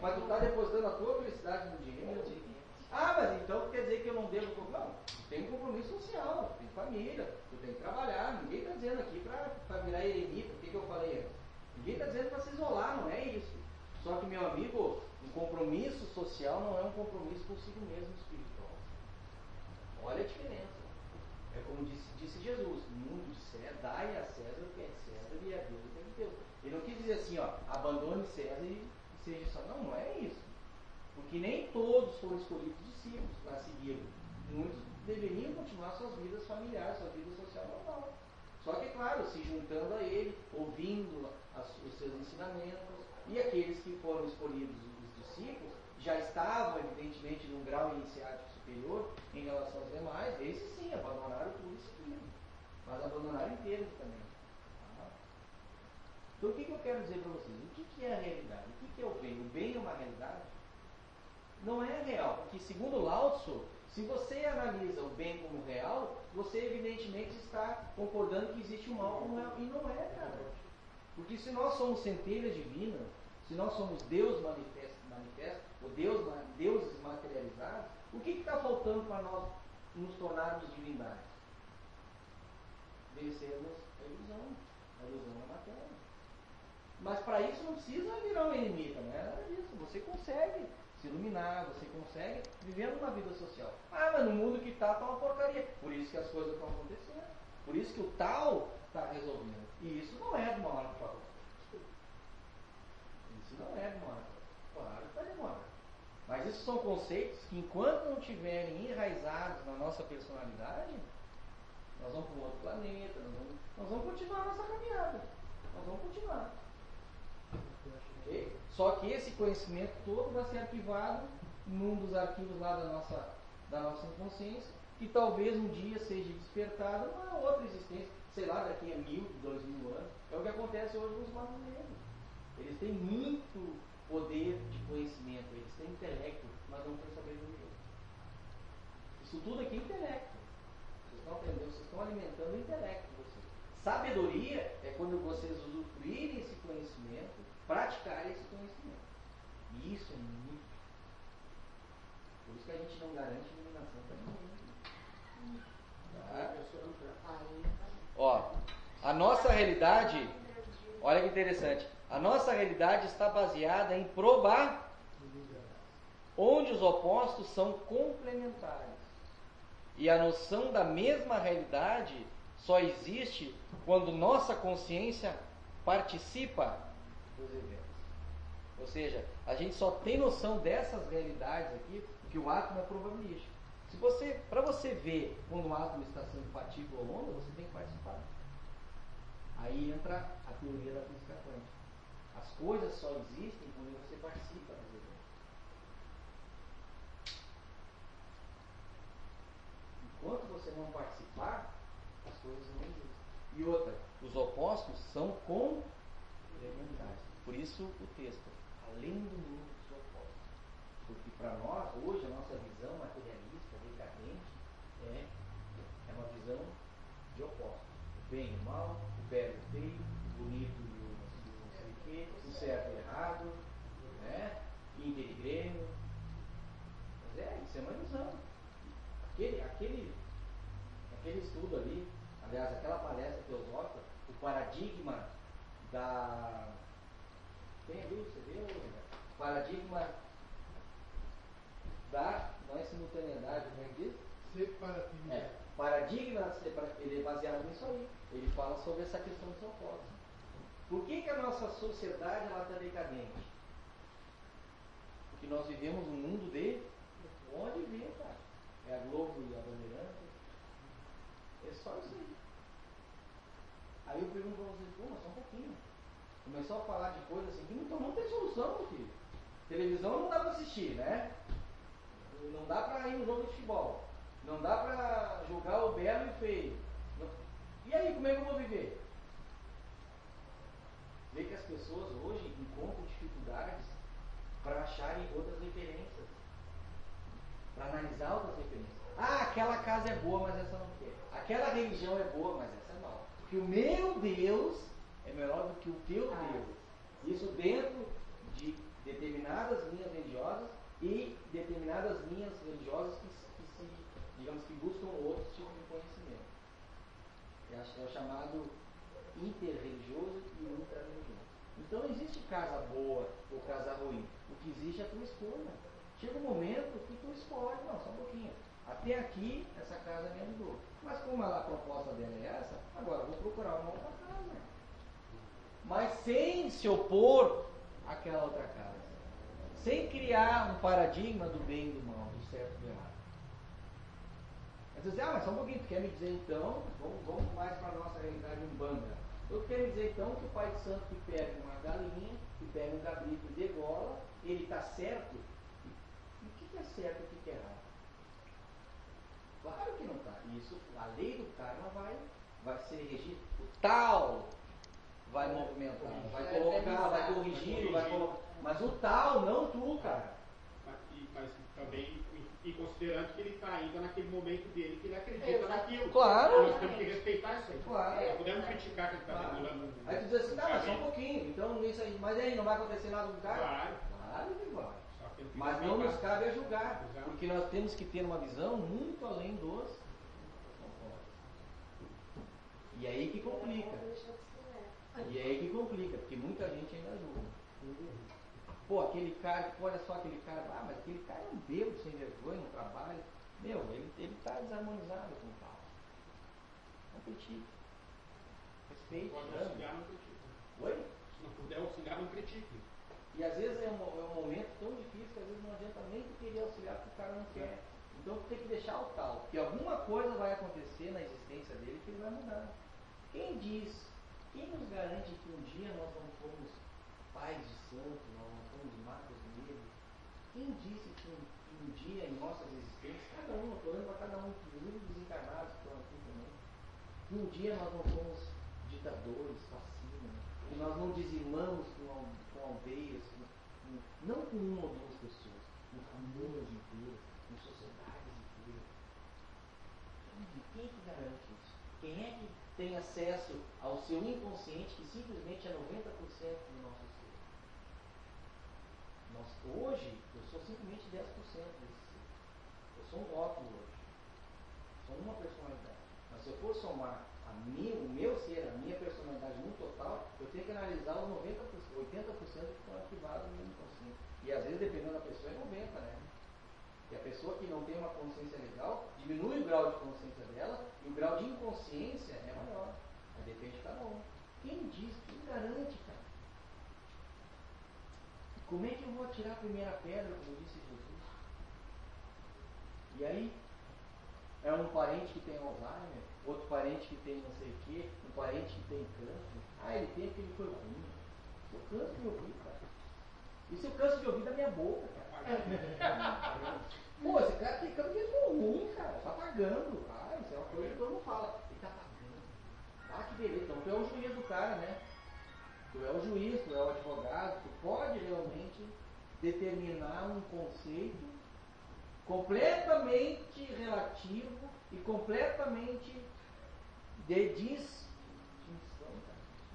mas tu está depositando a tua felicidade no dinheiro. Ah, mas então quer dizer que eu não devo... Não, tu tem um compromisso social, tu tem família, tu tem que trabalhar. Ninguém está dizendo aqui para virar eremita. O que eu falei antes? Ninguém está dizendo para se isolar, não é isso. Só que, meu amigo, um compromisso social não é um compromisso consigo mesmo espiritual. Olha a diferença. É como disse Jesus, no mundo de César, dai a César o que é de César e a Deus o que é de Deus. Ele não quis dizer assim, abandone César e seja só. Não é isso. Porque nem todos foram escolhidos discípulos para segui-lo. Muitos deveriam continuar suas vidas familiares, sua vida social normal. Só que, claro, se juntando a ele, ouvindo os seus ensinamentos. E aqueles que foram escolhidos, os discípulos, já estavam, evidentemente, num grau iniciático superior em relação aos demais. Esses sim, abandonaram tudo e seguiram. Mas abandonaram inteiro também. Então, o que eu quero dizer para vocês? O que é a realidade? O que é o bem? O bem é uma realidade? Não é real, porque segundo Lao Tzu, se você analisa o bem como real, você evidentemente está concordando que existe o mal como real. E não é, cara. Porque se nós somos centelha divina, se nós somos Deus manifesto, ou deuses materializados, o que está faltando para nós nos tornarmos divindades? Vencermos a ilusão. A ilusão é matéria. Mas para isso não precisa virar um eremita, não é nada disso. Você consegue se iluminar, você consegue viver uma vida social. Ah, mas no mundo que está uma porcaria. Por isso que as coisas estão acontecendo. Por isso que o tal está resolvendo. E isso não é de uma hora para outra. Isso não é de uma hora para outra. Claro que vai demorar. Mas isso são conceitos que, enquanto não estiverem enraizados na nossa personalidade, nós vamos para um outro planeta, nós vamos continuar a nossa caminhada. Nós vamos continuar. Okay? Só que esse conhecimento todo vai ser arquivado num dos arquivos lá da nossa inconsciência, que talvez um dia seja despertado uma outra existência, sei lá, daqui a 1000, 2000 anos. É o que acontece hoje com os magos negros. Eles têm muito poder de conhecimento, eles têm intelecto, mas não têm sabedoria. Isso tudo aqui é intelecto. Vocês estão aprendendo, vocês estão alimentando o Sabedoria é quando vocês usufruírem esse conhecimento, praticarem esse conhecimento. E isso é muito. Por isso que a gente não garante iluminação para ninguém. Tá? Ó, a nossa realidade, olha que interessante, a nossa realidade está baseada em provar onde os opostos são complementares. E a noção da mesma realidade só existe quando nossa consciência participa dos eventos. Ou seja, a gente só tem noção dessas realidades aqui porque o átomo é probabilístico. Para você ver quando um átomo está sendo partícula ou onda, você tem que participar. Aí entra a teoria da física quântica. As coisas só existem quando você participa dos eventos. Enquanto você não participar, as coisas não existem. E outra, os opostos são complementares. Por isso o texto, além do mundo dos opostos. Porque para nós, hoje, a nossa visão materialista, decadente, é uma visão de opostos. O bem e o mal, o belo e o feio, o bonito e o não sei o quê, o certo e o errado, né? Inter e Grêmio. Mas isso é uma visão. Aquele estudo ali, aliás, aquela palestra teosófica, o paradigma da... Tem ali, você viu? O paradigma da... Não é simultaneidade, como é que diz? Separatismo. Paradigma, ele é baseado nisso aí. Ele fala sobre essa questão dos opostos. Por que a nossa sociedade está decadente? Porque nós vivemos um mundo de onde vem, cara. É a Globo e a Bandeirantes. É só isso aí. Aí eu pergunto para vocês, mas só um pouquinho. Começou a falar de coisas assim que não tem solução, meu filho. Televisão não dá para assistir, né? Não dá para ir no jogo de futebol. Não dá para julgar o belo e o feio. E aí, como é que eu vou viver? Vê que as pessoas hoje encontram dificuldades para acharem outras referências. Para analisar outras referências. Ah, aquela casa é boa, mas essa não quer. Aquela religião é boa, mas essa é mal. Porque o meu Deus é melhor do que o teu Deus. Isso dentro de determinadas linhas religiosas e determinadas linhas religiosas que buscam outros tipos de conhecimento. É o chamado interreligioso e intrarreligioso. Então não existe casa boa ou casa ruim. O que existe é a tua escolha. Chega um momento que tu escolhe, não, só um pouquinho. Até aqui, essa casa me ajudou. Mas como a proposta dela é essa, agora eu vou procurar uma outra casa. Mas sem se opor àquela outra casa. Sem criar um paradigma do bem e do mal, do certo e do errado. Aí você diz, mas só um pouquinho, tu quer me dizer então, vamos mais para a nossa realidade umbanda. Eu quero dizer então que o pai de santo que pega uma galinha, que pega um cabrito e degola, ele está certo? E o que é certo e o que é errado? Claro que não está. Isso, a lei do karma vai ser regida. O tal vai movimentar, vai colocar, vai corrigir, vai colocar. Mas o tal, não tu, cara. Mas também, e considerando que ele está ainda naquele momento dele, que ele acredita naquilo. Claro. Nós temos que respeitar isso aí. Claro. Não podemos criticar que ele está demorando. Aí tu diz assim, tá, mas só um pouquinho. Então, isso aí, mas aí não vai acontecer nada com o cara? Claro. Claro que vai. Só que ele Mas fica não nos preocupado. cabe a julgar. Exato. Porque nós temos que ter uma visão muito além dos conformes. E aí que complica. E aí que complica, porque muita gente ainda julga. Pô, aquele cara, olha só aquele cara, mas aquele cara é um bêbado sem vergonha no trabalho. Meu, ele está desarmonizado com o tal. Não critique. Respeite. Pode auxiliar, não critique. Oi? Se não puder auxiliar, não critique. E às vezes é um momento tão difícil que às vezes não adianta nem tu querer auxiliar porque o cara não quer. Então tu tem que deixar o tal. Porque alguma coisa vai acontecer na existência dele que ele vai mudar. Quem nos garante que um dia nós não fomos pais de santo, nós não fomos magos negros? Quem disse que um dia em nossas existências, cada um, eu estou olhando para cada um, inclusive desencarnados que estão aqui também, que um dia nós não fomos ditadores, fascistas, que nós não dizimamos com aldeias, não com uma ou duas pessoas, com famílias inteiras, com sociedades inteiras. Quem que garante isso? Quem é que tem acesso ao seu inconsciente, que simplesmente é 90% do nosso ser. Hoje, eu sou simplesmente 10% desse ser. Eu sou um rótulo hoje. Sou uma personalidade. Mas se eu for somar o meu ser, a minha personalidade no total, eu tenho que analisar os 90%, 80% que estão ativados no meu inconsciente. E às vezes, dependendo da pessoa, é 90%, né? E a pessoa que não tem uma consciência legal, diminui o grau de consciência dela e o grau de inconsciência é maior. Aí depende de cada um. Quem diz? Quem garante, cara? Como é que eu vou atirar a primeira pedra, como disse Jesus? E aí, é um parente que tem Alzheimer, outro parente que tem não sei o quê, um parente que tem câncer. Ah, ele tem porque ele foi ruim. Eu canso de ouvir, cara. Isso eu canso de ouvir da minha boca, cara. Pô, esse cara tem câncer porque ele foi ruim, cara. Tá pagando. Ah, isso é uma coisa que todo mundo fala. Ele tá pagando. Ah, que beleza. Então tu é o juiz do cara, né? Tu é o juiz, tu é o advogado. Tu pode realmente determinar um conceito completamente relativo e completamente de distinção.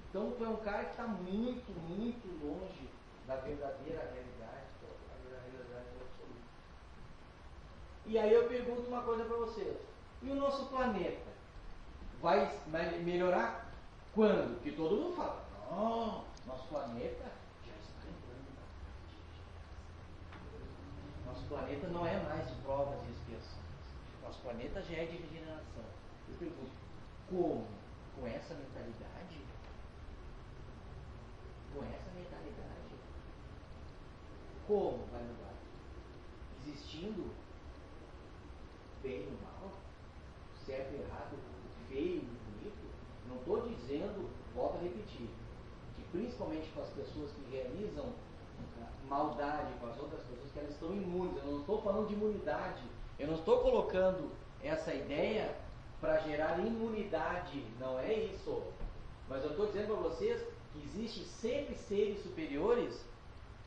Então tu é um cara que está muito, muito longe da verdadeira realidade, da realidade absoluta. E aí eu pergunto uma coisa para vocês. E o nosso planeta? Vai melhorar quando? Porque todo mundo fala, não, nosso planeta já está entrando na fase de regeneração. Nosso planeta não é mais de provas e expiações. Nosso planeta já é de regeneração. Eu pergunto, como? Com essa mentalidade? Com essa mentalidade? Como vai mudar? Existindo bem e mal, certo e errado, feio e bonito? Não estou dizendo, volto a repetir, que principalmente com as pessoas que realizam maldade com as outras pessoas, que elas estão imunes. Eu não estou falando de imunidade. Eu não estou colocando essa ideia para gerar imunidade. Não é isso. Mas eu estou dizendo para vocês que existem sempre seres superiores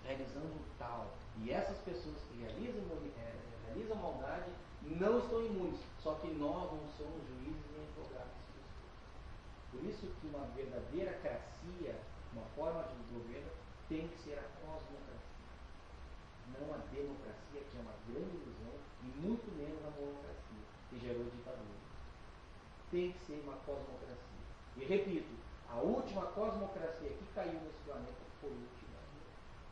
realizando tal. E essas pessoas que realizam maldade não estão imunes. Só que nós não somos juízes nem advogados. Por isso que uma verdadeira cracia, uma forma de governo, tem que ser a cosmocracia. Não a democracia, que é uma grande ilusão, e muito menos a monocracia, que gerou ditadura. Tem que ser uma cosmocracia. E repito, a última cosmocracia que caiu nesse planeta foi o Tibete.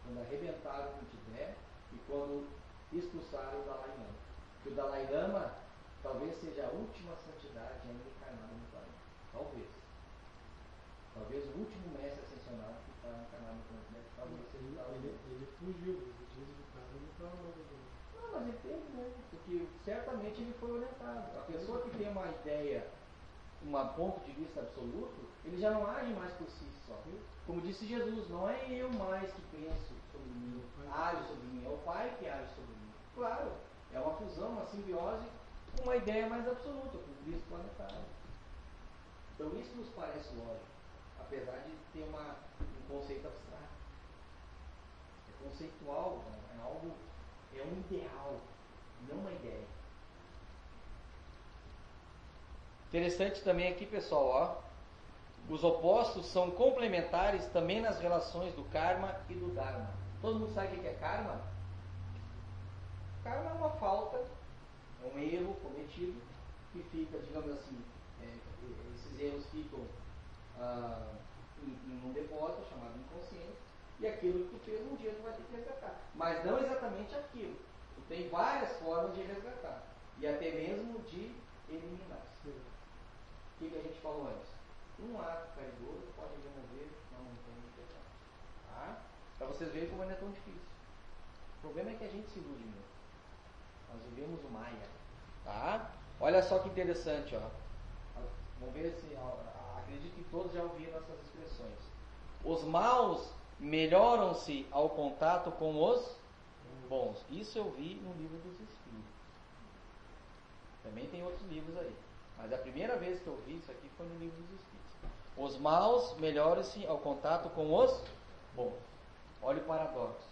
Quando arrebentaram com o Tibete e quando expulsaram o Dalai Lama. Que o Dalai Lama talvez seja a última santidade ainda encarnada no planeta. Talvez. Talvez o último mestre ascensionado que está encarnado no planeta. Talvez seja o Dalai Lama. Ele fugiu, ele para Não, mas ele teve, né? Porque certamente ele foi orientado. A pessoa que tem uma ideia, um ponto de vista absoluto, ele já não age mais por si só. Viu? Como disse Jesus, não é eu mais que penso sobre mim, age sobre mim, é o Pai que age sobre mim. Claro, é uma fusão, uma simbiose com uma ideia mais absoluta, com o Cristo planetário. Então isso nos parece lógico, apesar de ter um conceito abstrato. É conceitual, é algo, é um ideal, não uma ideia. Interessante também aqui, pessoal, ó. Os opostos são complementares também nas relações do karma e do dharma. Todo mundo sabe o que é karma? Karma é uma falta, é um erro cometido que fica, digamos assim, esses erros ficam em um depósito chamado inconsciente, e aquilo que tu fez um dia tu vai ter que resgatar. Mas não exatamente aquilo. Tu tem várias formas de resgatar e até mesmo de eliminar. O que a gente falou antes? Um ato caridoso pode remover uma montanha de pecado. Tá? Para vocês verem como ainda é tão difícil. O problema é que a gente se ilude muito. Nós vivemos o Maia. Tá? Olha só que interessante. Ó. Vamos ver se. Acredito que todos já ouviram essas expressões. Os maus melhoram-se ao contato com os bons. Isso eu vi no livro dos Espíritos. Também tem outros livros aí. Mas a primeira vez que eu vi isso aqui foi no livro dos Espíritos. Os maus melhoram-se ao contato com os bons. Olha o paradoxo.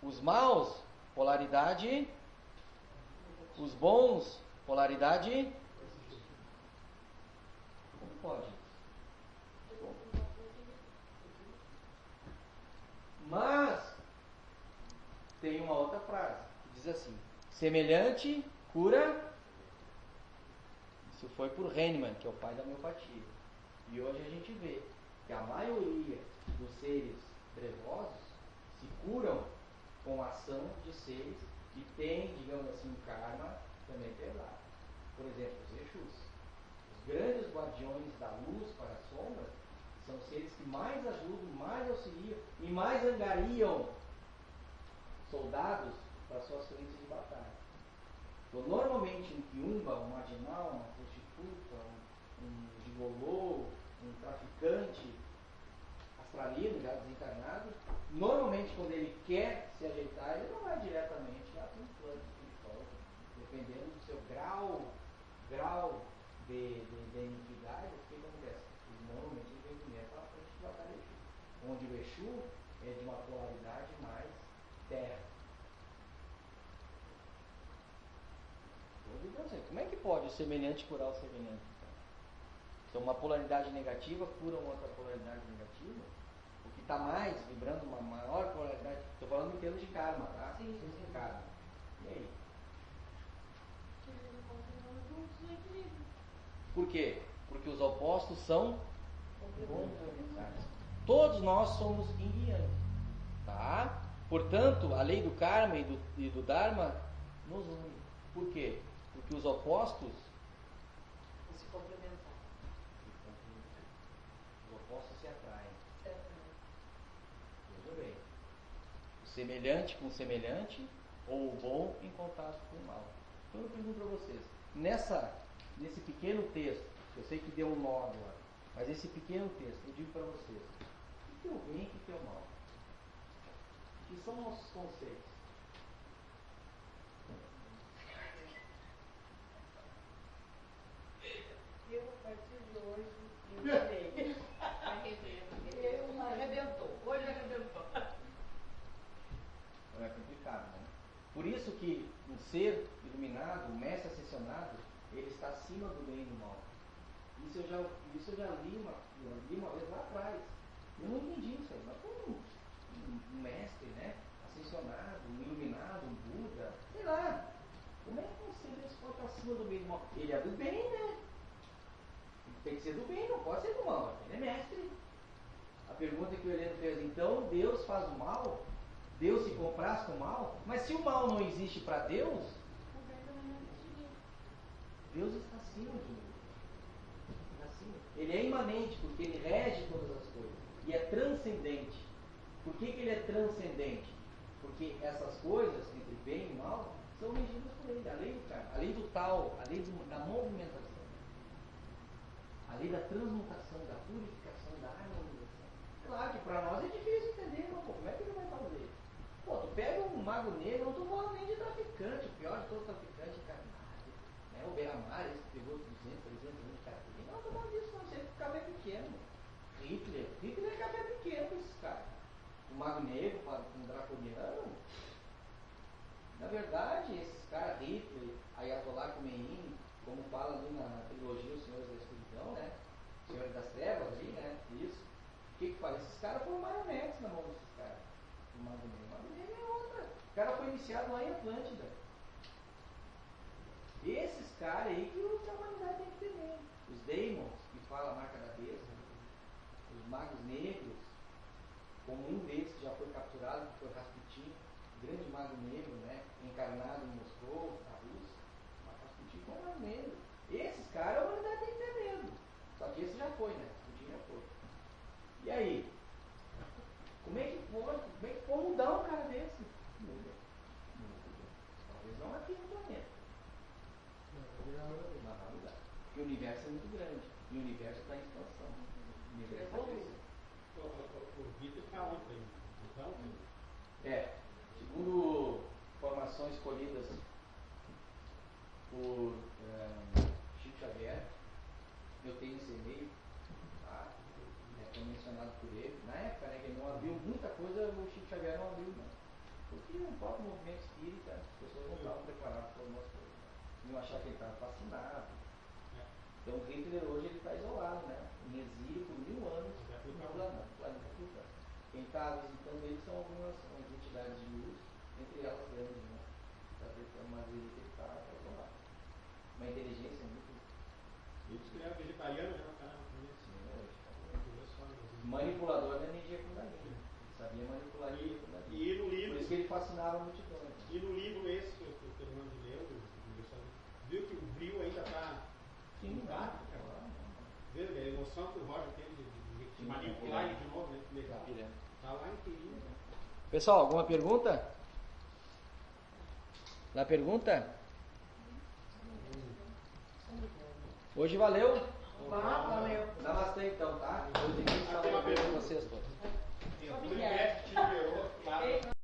Os maus, polaridade. Os bons, polaridade. pode isso. Mas tem uma outra frase que diz assim: semelhante cura. Isso foi por Hahnemann, que é o pai da homeopatia. E hoje a gente vê que a maioria dos seres trevosos se curam com a ação de seres que têm, digamos assim, um karma também pesado. Por exemplo, os Exus. Os grandes guardiões da luz para as sombras são seres que mais ajudam, mais auxiliam e mais angariam soldados para suas frentes de batalha. Então, normalmente, um quiumba, um marginal, uma prostituta, um gigolô, um traficante astralino, já desencarnado, normalmente, quando ele quer se ajeitar, ele não vai diretamente lá para um plano espiritual, dependendo do seu grau de iniquidade, o que acontece? Normalmente ele vem primeiro para a frente de batalha Exu, onde o Exu é de uma polaridade mais terra. Então, assim, como é que pode o semelhante curar o semelhante? Então, uma polaridade negativa cura uma outra polaridade negativa? O que está mais vibrando uma maior polaridade? Estou falando em termos de karma, tá? Sim. Sem karma. E aí? Por quê? Porque os opostos são complementares. Todos nós somos yin e yang, tá? Portanto, a lei do karma e do dharma nos une. Por quê? Porque os opostos Se complementar. os opostos se atraem. Veja bem. O semelhante com o semelhante ou o bom em contato com o mal. Então eu pergunto para vocês, nesse pequeno texto, eu sei que deu um nó agora, mas esse pequeno texto, eu digo para vocês, o que é o bem e o que é o mal? O que são nossos conceitos? Eu, a partir de hoje, eu tirei. Arrebentou. Hoje arrebentou. Não é complicado, né? Por isso que um ser iluminado, um mestre ascensionado, ele está acima do bem e do mal. Isso eu já li uma vez lá atrás. Eu não entendi isso aí, mas como um mestre, né? Ascensionado, um iluminado, um Buda, sei lá. Como é que um ser desse pode estar acima do bem e do mal? Ele é do bem, né? Tem que ser do bem, não pode ser do mal. Ele é mestre. A pergunta que o Heleno fez, então Deus faz o mal? Deus se compraz com o mal? Mas se o mal não existe para Deus, Deus está acima de mim. Ele é imanente, porque ele rege todas as coisas. E é transcendente. Por que ele é transcendente? Porque essas coisas, entre bem e mal, são regidas por ele. A lei do tal, a lei da movimentação. A lei da transmutação, da purificação, da harmonização. Claro que para nós é difícil entender, mas pô, como é que ele vai fazer? Pô, tu pega um mago negro, não estou falando nem de traficante, o pior de todos os traficantes encarnados, né? O Beira-Mar, esse que pegou 200, 300 anos de carteirinha. Não, estou falando disso, não, isso é café pequeno. Hitler é café pequeno com esses caras. O mago negro, um draconiano. Na verdade, esses caras, Hitler, Ayatollah Khomeini, como fala ali na trilogia Os Senhores da Escuridão, né? Senhores das Trevas ali, né? Isso. O que faz? Esses caras foram marionetes na mão desses caras. O Mago Negro é outra. O cara foi iniciado lá em Atlântida. Esses caras aí que a humanidade tem que temer. Os Daemons, que fala a marca da besta, os magos negros, como um deles que já foi capturado, que foi Rasputin, grande mago negro, né? Encarnado em Moscou, na Rússia. Mas Rasputin foi um mago negro. Esses caras a humanidade tem que ter medo. Só que esse já foi, né? Rasputin já foi. E aí? Como é que pode mudar um cara desse? Muda. Talvez não aqui no planeta. Mas vai mudar. Porque o universo é muito grande. E o universo está em expansão. O universo está crescendo. O Vitor está ontem. Então, segundo informações colhidas por Chico Xavier, eu tenho esse e-mail, tá? Foi mencionado por ele. Na época, né, que ele não abriu muita coisa, o Chico Xavier não abriu, não. Porque no próprio movimento espírita, as pessoas não estavam preparadas para algumas coisas. Iam achar que ele estava fascinado. Então o Hitler hoje ele está isolado, né? em exílio por 1000 anos no planeta Plutão. Quem está visitando eles são algumas entidades de luz, entre elas grandes, né? Está tentando uma visita que está lá. Uma inteligência muito. E diz que ele era vegetariano, né? O cara Manipulador da energia Kundalini. Ele sabia manipular a energia Kundalini. E no livro. Por isso que ele fascinava multidões. E no livro esse que eu estou terminando de ler, viu que o brilho ainda está. Sim, tá? Viu a emoção que o Roger teve de manipular ele de novo, né? Que legal. Está lá inteirinho. Pessoal, alguma pergunta? Na pergunta? Hoje valeu? Valeu. Namastê então, tá? Eu tenho que falar com vocês todos. Tem um podcast que te liberou, claro.